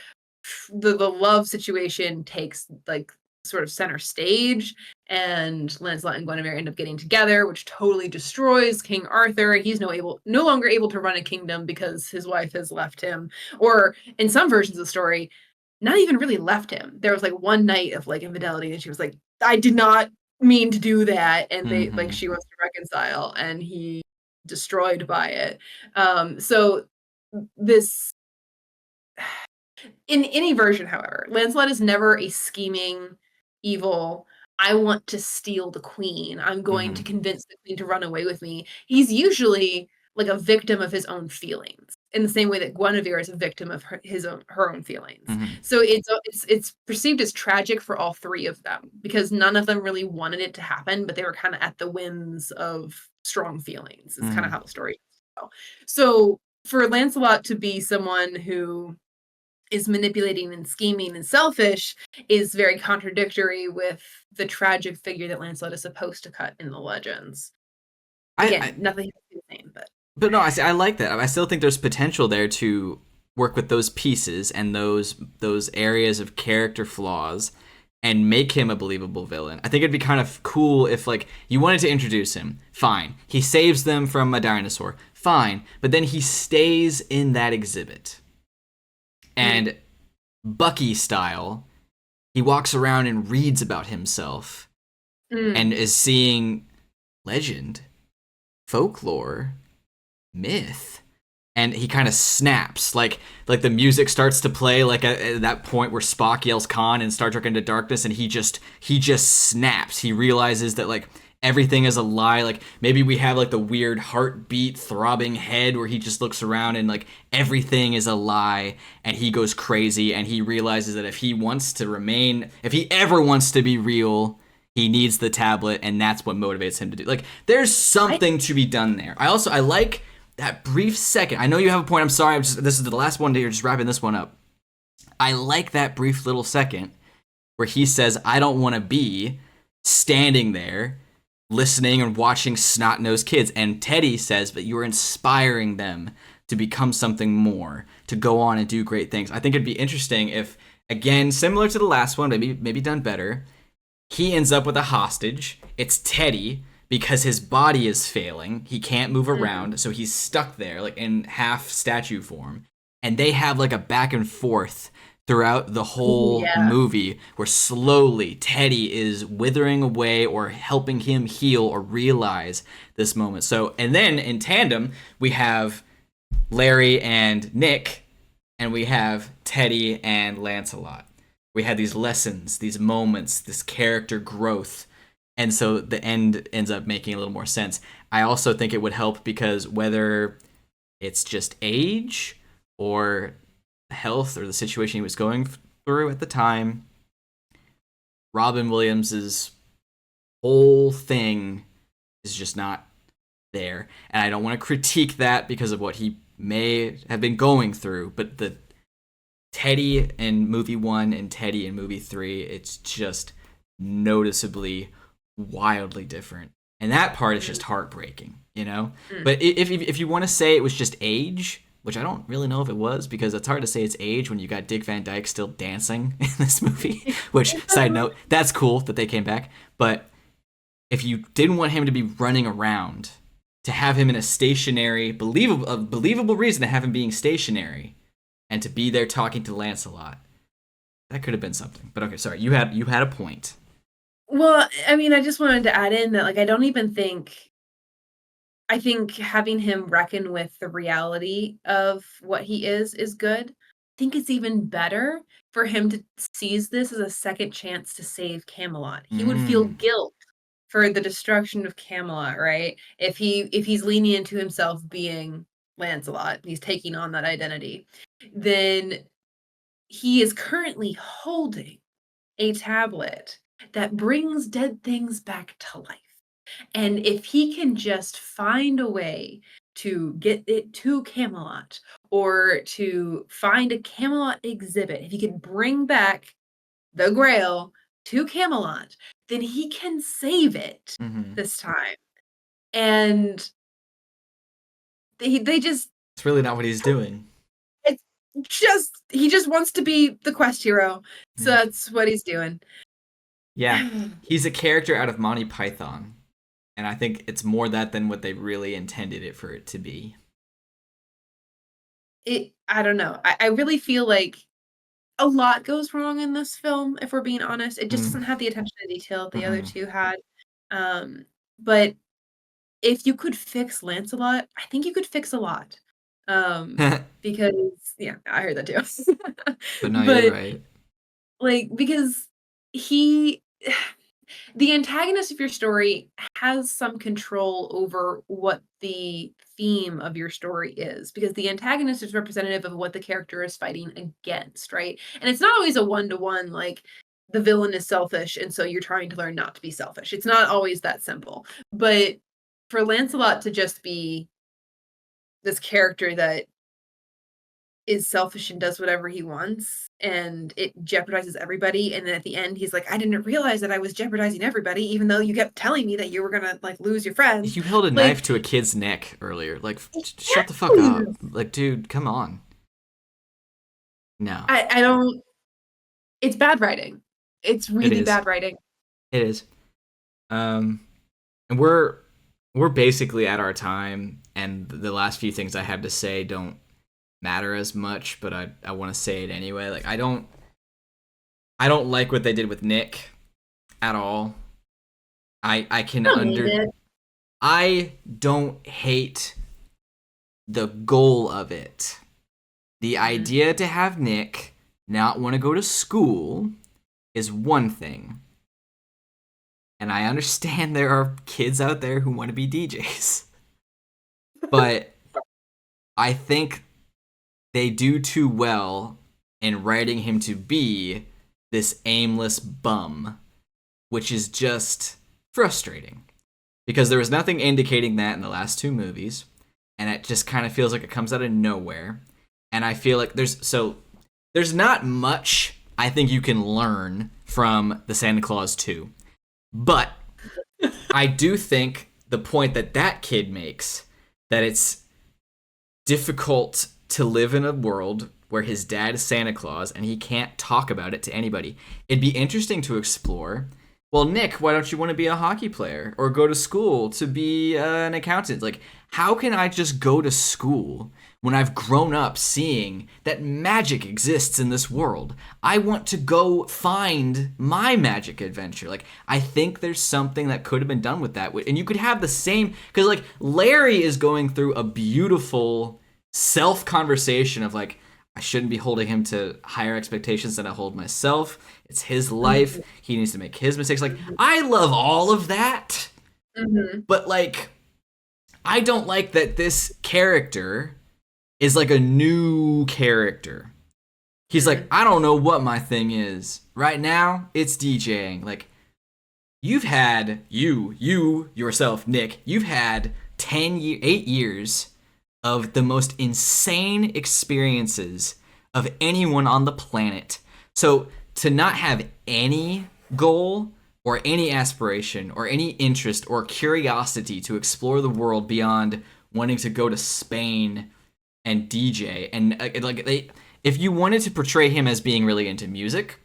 the love situation takes like sort of center stage, and Lancelot and Guinevere end up getting together, which totally destroys King Arthur. He's no longer able to run a kingdom because his wife has left him, or in some versions of the story, not even really left him. There was like one night of like infidelity, and she was like, "I did not mean to do that," and Mm-hmm. she wants to reconcile, and he destroyed by it. So this in any version, however, Lancelot is never a scheming, evil, I want to steal the queen. I'm going to Mm-hmm. convince the queen to run away with me. He's usually like a victim of his own feelings. in the same way that Guinevere is a victim of her own feelings. Mm-hmm. So it's perceived as tragic for all three of them because none of them really wanted it to happen, but they were kind of at the whims of strong feelings. It's kind of Mm-hmm. how the story goes. So for Lancelot to be someone who is manipulating and scheming and selfish is very contradictory with the tragic figure that Lancelot is supposed to cut in the legends. I Again, nothing the same, but But no, I like that. I still think there's potential there to work with those pieces and those areas of character flaws and make him a believable villain. I think it'd be kind of cool if like you wanted to introduce him. Fine. He saves them from a dinosaur. Fine. But then he stays in that exhibit. And Bucky style, he walks around and reads about himself and is seeing legend, folklore, myth, and he kind of snaps like the music starts to play like at that point where Spock yells Khan in Star Trek Into Darkness, and he just snaps. He realizes that like everything is a lie. Like maybe we have like the weird heartbeat throbbing head where he just looks around and like everything is a lie, and he goes crazy, and he realizes that if he wants to remain, if he ever wants to be real, he needs the tablet, and that's what motivates him to do. Like there's something to be done there. I like that brief second. I know you have a point. I'm sorry. This is the last one. You're just wrapping this one up. I like that brief little second where he says, "I don't want to be standing there listening and watching snot-nosed kids." And Teddy says, "But you're inspiring them to become something more, to go on and do great things." I think it'd be interesting if, again, similar to the last one, maybe done better, he ends up with a hostage. It's Teddy because his body is failing. He can't move around, so he's stuck there, like in half statue form. And they have like a back and forth throughout the whole movie where slowly Teddy is withering away or helping him heal or realize this moment. So, and then in tandem, we have Larry and Nick, and we have Teddy and Lancelot. We had these lessons, these moments, this character growth, and so the end ends up making a little more sense. I also think it would help because whether it's just age or health or the situation he was going through at the time, Robin Williams's whole thing is just not there. And I don't want to critique that because of what he may have been going through, but the Teddy in movie 1 and Teddy in movie 3, it's just noticeably wildly different. And that part is just heartbreaking, you know? But if you want to say it was just age, which I don't really know if it was, because it's hard to say it's age when you got Dick Van Dyke still dancing in this movie, which, side note, that's cool that they came back. But if you didn't want him to be running around, to have him in a stationary, believable reason to have him being stationary, and to be there talking to Lancelot, that could have been something. But okay, sorry, you had a point. Well, I mean, I just wanted to add in that, like, I think having him reckon with the reality of what he is good. I think it's even better for him to seize this as a second chance to save Camelot. He would feel guilt for the destruction of Camelot, right? If he's leaning into himself being Lancelot, he's taking on that identity, then he is currently holding a tablet that brings dead things back to life. And if he can just find a way to get it to Camelot or to find a Camelot exhibit, if he could bring back the Grail to Camelot, then he can save it this time. And they just It's really not what he's doing. it's he just wants to be the quest hero. So that's what he's doing. Yeah, he's a character out of Monty Python, and I think it's more that than what they really intended it for it to be. I don't know. I really feel like a lot goes wrong in this film, if we're being honest. It just doesn't have the attention to detail the other two had. But if you could fix Lancelot, I think you could fix a lot. Because yeah, I heard that too. But no, you're But right. like because he the antagonist of your story has some control over what the theme of your story is, because the antagonist is representative of what the character is fighting against, right? And it's not always a one-to-one, like, the villain is selfish, and so you're trying to learn not to be selfish. It's not always that simple. But for Lancelot to just be this character that is selfish and does whatever he wants, and it jeopardizes everybody, and then at the end, he's like, "I didn't realize that I was jeopardizing everybody, even though you kept telling me that you were gonna, like, lose your friends." You held a knife Like, to a kid's neck earlier. Like, shut the fuck exactly! up. Like, dude, come on. No, I don't it's bad writing. It's it really is. bad writing. It is. Um, and we're basically at our time, and the last few things I have to say don't matter as much, but I want to say it anyway. Like, I don't like what they did with Nick at all. I can I don't need under it. I don't hate the goal of it. The Mhm. idea to have Nick not want to go to school is one thing. And I understand there are kids out there who want to be DJs. But I think they do too well in writing him to be this aimless bum, which is just frustrating. Because there was nothing indicating that in the last two movies, and it just kind of feels like it comes out of nowhere. And I feel like there's not much I think you can learn from the Santa Claus 2. But I do think the point that that kid makes, that it's difficult to live in a world where his dad is Santa Claus and he can't talk about it to anybody. It'd be interesting to explore. Well, Nick, why don't you want to be a hockey player or go to school to be an accountant? Like, how can I just go to school when I've grown up seeing that magic exists in this world? I want to go find my magic adventure. Like, I think there's something that could have been done with that. And you could have the same, because, like, Larry is going through a beautiful self conversation of, like, I shouldn't be holding him to higher expectations than I hold myself. It's his life. Mhm. He needs to make his mistakes. Like, Mhm. I love all of that, Mhm. but, like, I don't like that this character is like a new character. He's like, Mhm. I don't know what my thing is. Right now, it's DJing. Like, you've had, you yourself, Nick, you've had 8 years of the most insane experiences of anyone on the planet. So to not have any goal or any aspiration or any interest or curiosity to explore the world beyond wanting to go to Spain and DJ and like if you wanted to portray him as being really into music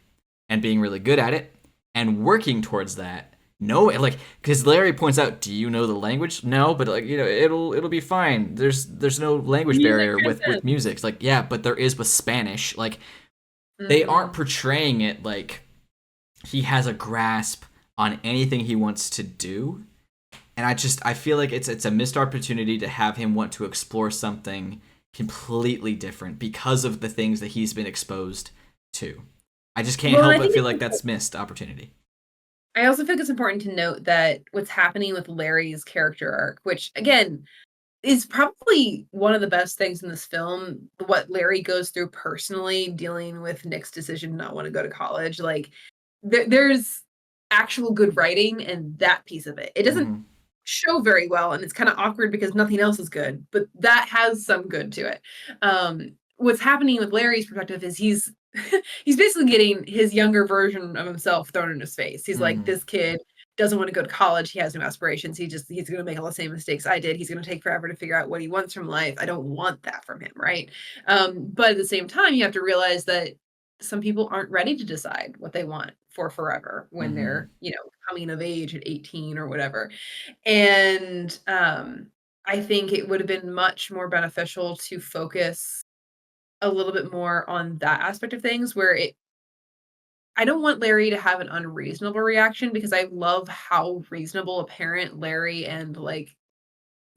and being really good at it and working towards that, no, like, because Larry points out, do you know the language? No, but, like, it'll be fine. There's no language Music barrier with music. transcends. It's like, yeah, but there is with Spanish. Like, they aren't Mhm. portraying it like he has a grasp on anything he wants to do. And I feel like it's a missed opportunity to have him want to explore something completely different because of the things that he's been exposed to. I just can't Well, help I but think feel it's like impor that's missed opportunity. I also think it's important to note that what's happening with Larry's character arc, which again is probably one of the best things in this film, what Larry goes through personally dealing with Nick's decision to not want to go to college. Like, there's actual good writing in that piece of it. It doesn't Mm-hmm. show very well, and it's kind of awkward because nothing else is good, but that has some good to it. What's happening with Larry's perspective is he's basically getting his younger version of himself thrown in his face. He's like, Mm-hmm. this kid doesn't want to go to college. He has no aspirations. He's going to make all the same mistakes I did. He's going to take forever to figure out what he wants from life. I don't want that from him, right? But at the same time, you have to realize that some people aren't ready to decide what they want for forever when Mm-hmm. they're, coming of age at 18 or whatever. And I think it would have been much more beneficial to focus a little bit more on that aspect of things where it I don't want Larry to have an unreasonable reaction because I love how reasonable a parent Larry and, like,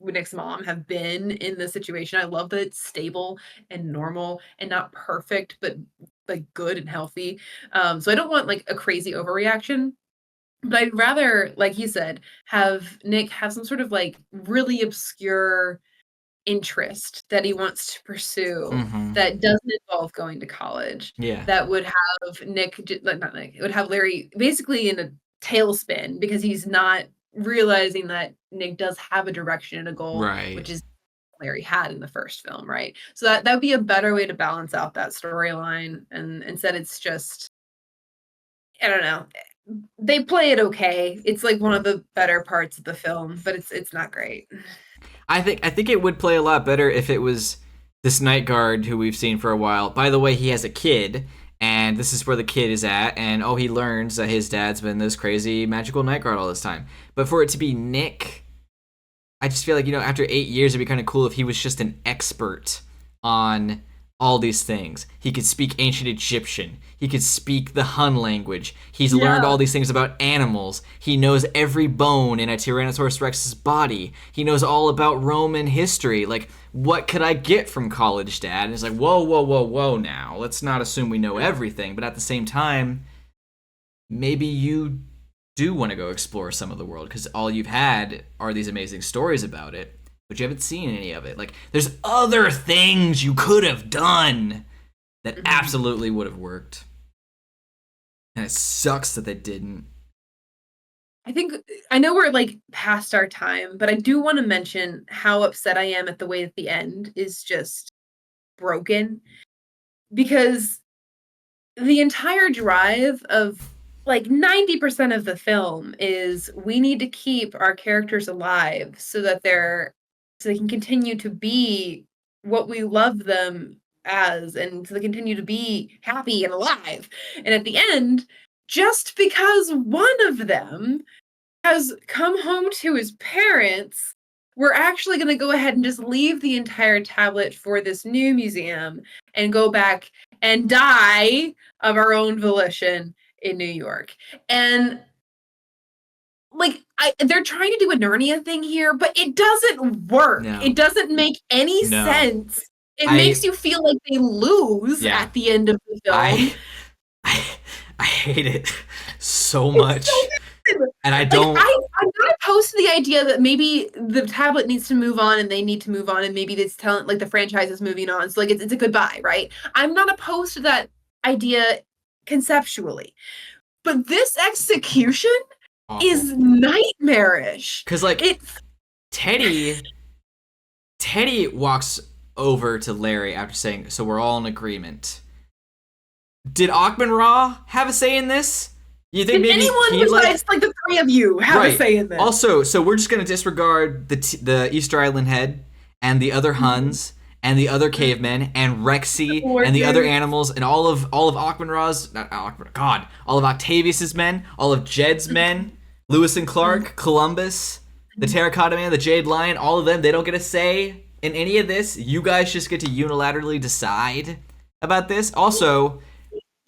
Nick's mom have been in this situation. I love that it's stable and normal and not perfect, but, like, good and healthy. So I don't want, like, a crazy overreaction, But I'd rather, like you said, have Nick have some sort of like really obscure interest that he wants to pursue Mm-hmm. that doesn't involve going to college, Yeah. that would have like, not Nick, it would have Larry basically in a tailspin because he's not realizing that Nick does have a direction and a goal, Right. which is Larry had in the first film, right? So that would be a better way to balance out that storyline, and instead it's just, I don't know. They play it okay. It's like one of the better parts of the film, but it's not great. I think it would play a lot better if it was this night guard who we've seen for a while. By the way, he has a kid, and this is where the kid is at, and he learns that his dad's been this crazy magical night guard all this time. But for it to be Nick, I just feel like, after 8 years, it'd be kind of cool if he was just an expert on all these things. He could speak ancient Egyptian. He could speak the Hun language. He's learned Yeah. all these things about animals. He knows every bone in a Tyrannosaurus Rex's body. He knows all about Roman history. Like, what could I get from college, Dad? And it's like, whoa, whoa, whoa, whoa now. Let's not assume we know everything. But at the same time, maybe you do want to go explore some of the world because all you've had are these amazing stories about it, but you haven't seen any of it. Like, there's other things you could have done that Mhm. absolutely would have worked. And it sucks that they didn't. I think I know we're like past our time, but I do want to mention how upset I am at the way that the end is just broken because the entire drive of like 90% of the film is we need to keep our characters alive so they can continue to be what we love them as, and so they continue to be happy and alive. And at the end, just because one of them has come home to his parents, we're actually going to go ahead and just leave the entire tablet for this new museum and go back and die of our own volition in New York. And like they're trying to do a Narnia thing here, but it doesn't work. No. It doesn't make any No. sense. It makes I, you feel like they lose yeah. at the end of the film. I, I, I hate it so It's so much. good. And I Like don't, I'm not opposed to the idea that maybe the tablet needs to move on and they need to move on and maybe this talent like the franchise is moving on. So like it's a goodbye, right? I'm not opposed to that idea conceptually. But this execution awful. is nightmarish. Because, like, It's Teddy Teddy walks over to Larry after saying, "So we're all in agreement." Did Achman Ra have a say in this? You think Did maybe anyone he besides like the three of you have a right? say in this? Also, so we're just gonna disregard the Easter Island head and the other Mhm. Huns and the other cavemen and Rexy War and the other dudes. animals and all of Achman Ra's not Achman, God, all of Octavius's men, all of Jed's men, Lewis and Clark, Columbus, the Terracotta Man, the Jade Lion, all of them. They don't get a say in any of this. You guys just get to unilaterally decide about this. Like so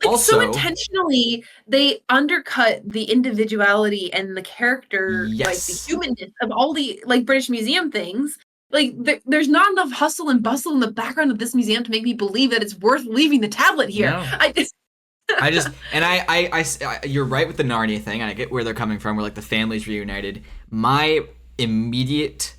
Also, intentionally they undercut the individuality and the character, like the yes, humanness of all the like British Museum things. Like there's not enough hustle and bustle in the background of this museum to make me believe that it's worth leaving the tablet here. no. I just I just and you're right with the Narnia thing, and I get where they're coming from, where like the family's reunited. My immediate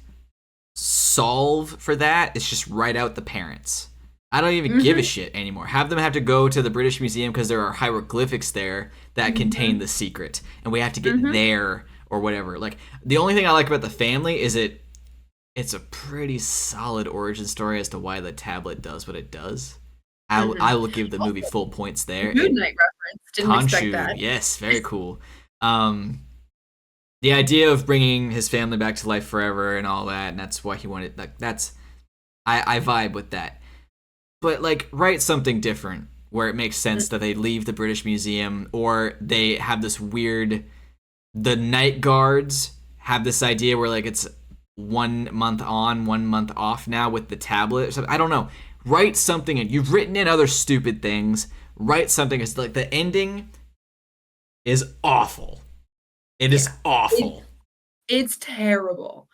solve for that is just write out the parents. I don't even give a Mhm, shit anymore. Have them have to go to the British Museum because there are hieroglyphics there that contain mhm, the secret, and we have to get mhm, there or whatever. Like, the only thing I like about the family is it's a pretty solid origin story as to why the tablet does what it does. I mhm. will give the movie Also, full points there. Moon It Knight reference, didn't expect Khonshu, that. yes, very cool. Um, the idea of bringing his family back to life forever and all that, and that's why he wanted. Like, that's I vibe with that. But like, write something different where it makes sense that they leave the British Museum, or they have this weird. The night guards have this idea where like it's 1 month on, 1 month off now with the tablet. Or something. I don't know. Write something, and you've written in other stupid things. Write something. It's like the ending is awful. It is Yeah. It, awful. it's terrible.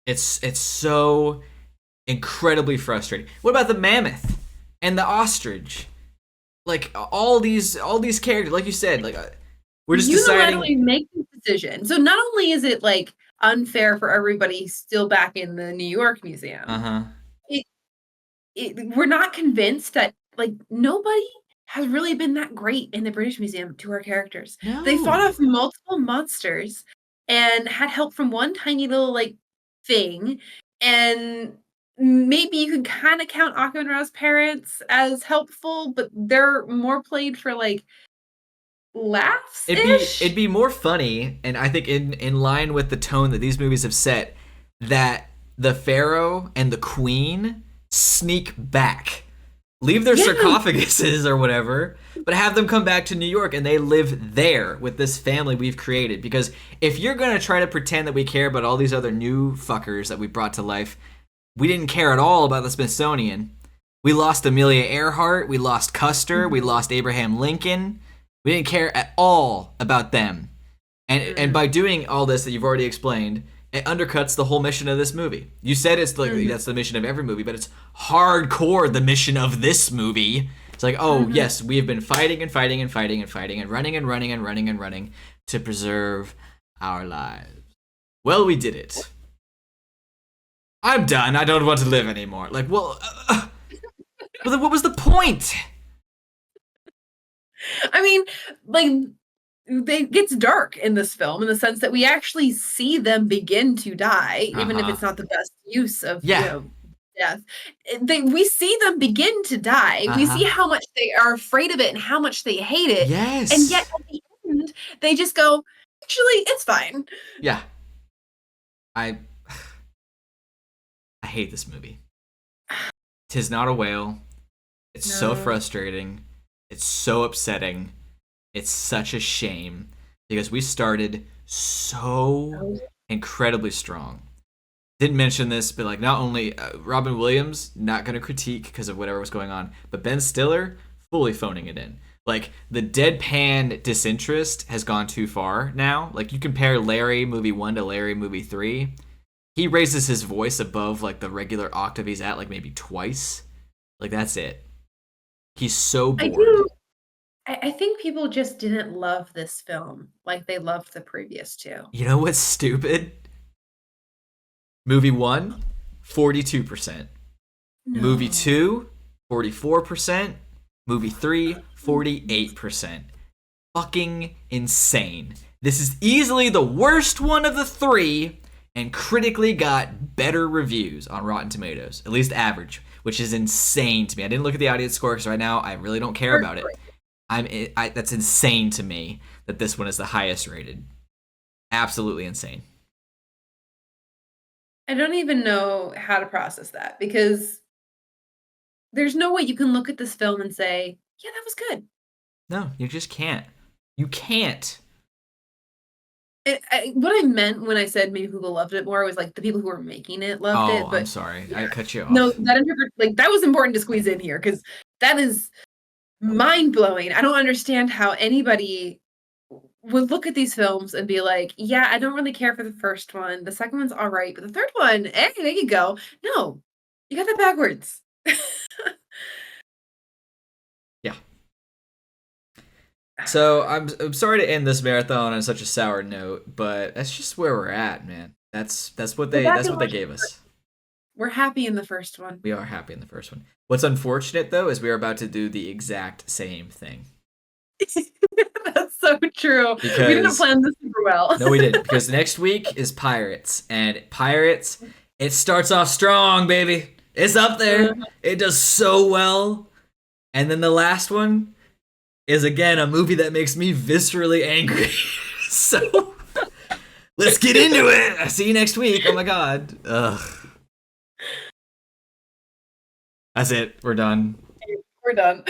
It's so incredibly frustrating. What about the mammoth and the ostrich? Like all these characters, like you said, like We're just unilaterally deciding. make this decision. So not only is it like unfair for everybody still back in the New York Uh Museum, huh. it, we're not convinced that like nobody has really been that great in the British Museum to our characters. They fought No. off multiple monsters and had help from one tiny little like thing, and maybe you could kind of count Akamenra's parents as helpful, but they're more played for like laughs It'd ish. be more funny, and I think in line with the tone that these movies have set, that the pharaoh and the queen sneak back, leave their Yeah. sarcophaguses or whatever, but have them come back to New York and they live there with this family we've created. Because if you're gonna try to pretend that we care about all these other new fuckers that we brought to life, we didn't care at all about the Smithsonian. We lost Amelia Earhart, we lost Custer, we Mhm. lost Abraham Lincoln. We didn't care at all about them. And by doing all this that you've already explained, it undercuts the whole mission of this movie. You said it's like Mhm. that's the mission of every movie, but it's hardcore the mission of this movie. It's like, oh Mhm. yes, we have been fighting and fighting and fighting and fighting and running and running and running and running to preserve our lives. Well, we did it. I'm done. I don't want to live anymore. Like, well, then what was the point? I mean, like it gets dark in this film in the sense that we actually see them begin to die, Uh even if huh. it's not the best use of, Yeah. death. We see them begin to die. Uh We huh. see how much they are afraid of it and how much they hate it. And yet Yes. at the end, they just go, actually, it's fine. Yeah. I I hate this movie. Tis not a whale. It's so No. frustrating. It's so upsetting. It's such a shame because we started so No. incredibly strong. Didn't mention this, but like not only Robin Williams not going to critique because of whatever was going on, but Ben Stiller fully phoning it in. Like the deadpan disinterest has gone too far now. Like you compare Larry movie 1 to Larry movie 3, he raises his voice above like the regular octave he's at like maybe twice. Like that's it. He's so I bored. do. I think people just didn't love this film like they loved the previous two. You know what's stupid? Movie 1, 42%. Movie No. 2, 44%. Movie 3, 48%. Fucking insane. This is easily the worst one of the three and critically got better reviews on Rotten Tomatoes, at least average, which is insane to me. I didn't look at the audience score because right now I really don't care about it. That's insane to me that this one is the highest rated. Absolutely insane. I don't even know how to process that because there's no way you can look at this film and say, "Yeah, that was good." No, you just can't. You can't. What I meant when I said maybe people loved it more was like the people who were making it loved Oh, it, I'm but sorry. yeah, I cut you no, off. that was important to squeeze in here because that is mind blowing. I don't understand how anybody would look at these films and be like, "Yeah, I don't really care for the first one. The second one's all right, but the third one, hey, there you go." No, you got that backwards. Yeah. So I'm sorry to end this marathon on such a sour note, but that's just where we're at, man. Go back That's and what they watch. gave us. We're happy in the first one. We are happy in the first one. What's unfortunate though is we are about to do the exact same thing. That's so true. We didn't Because plan this super well. no we didn't. Because next week is Pirates. And Pirates, it starts off strong, baby. It's up there. Mhm. It does so well. And then the last one is again a movie that makes me viscerally angry. So let's get into it. I'll see you next week. Oh my god. Ugh. That's it. We're done. We're done.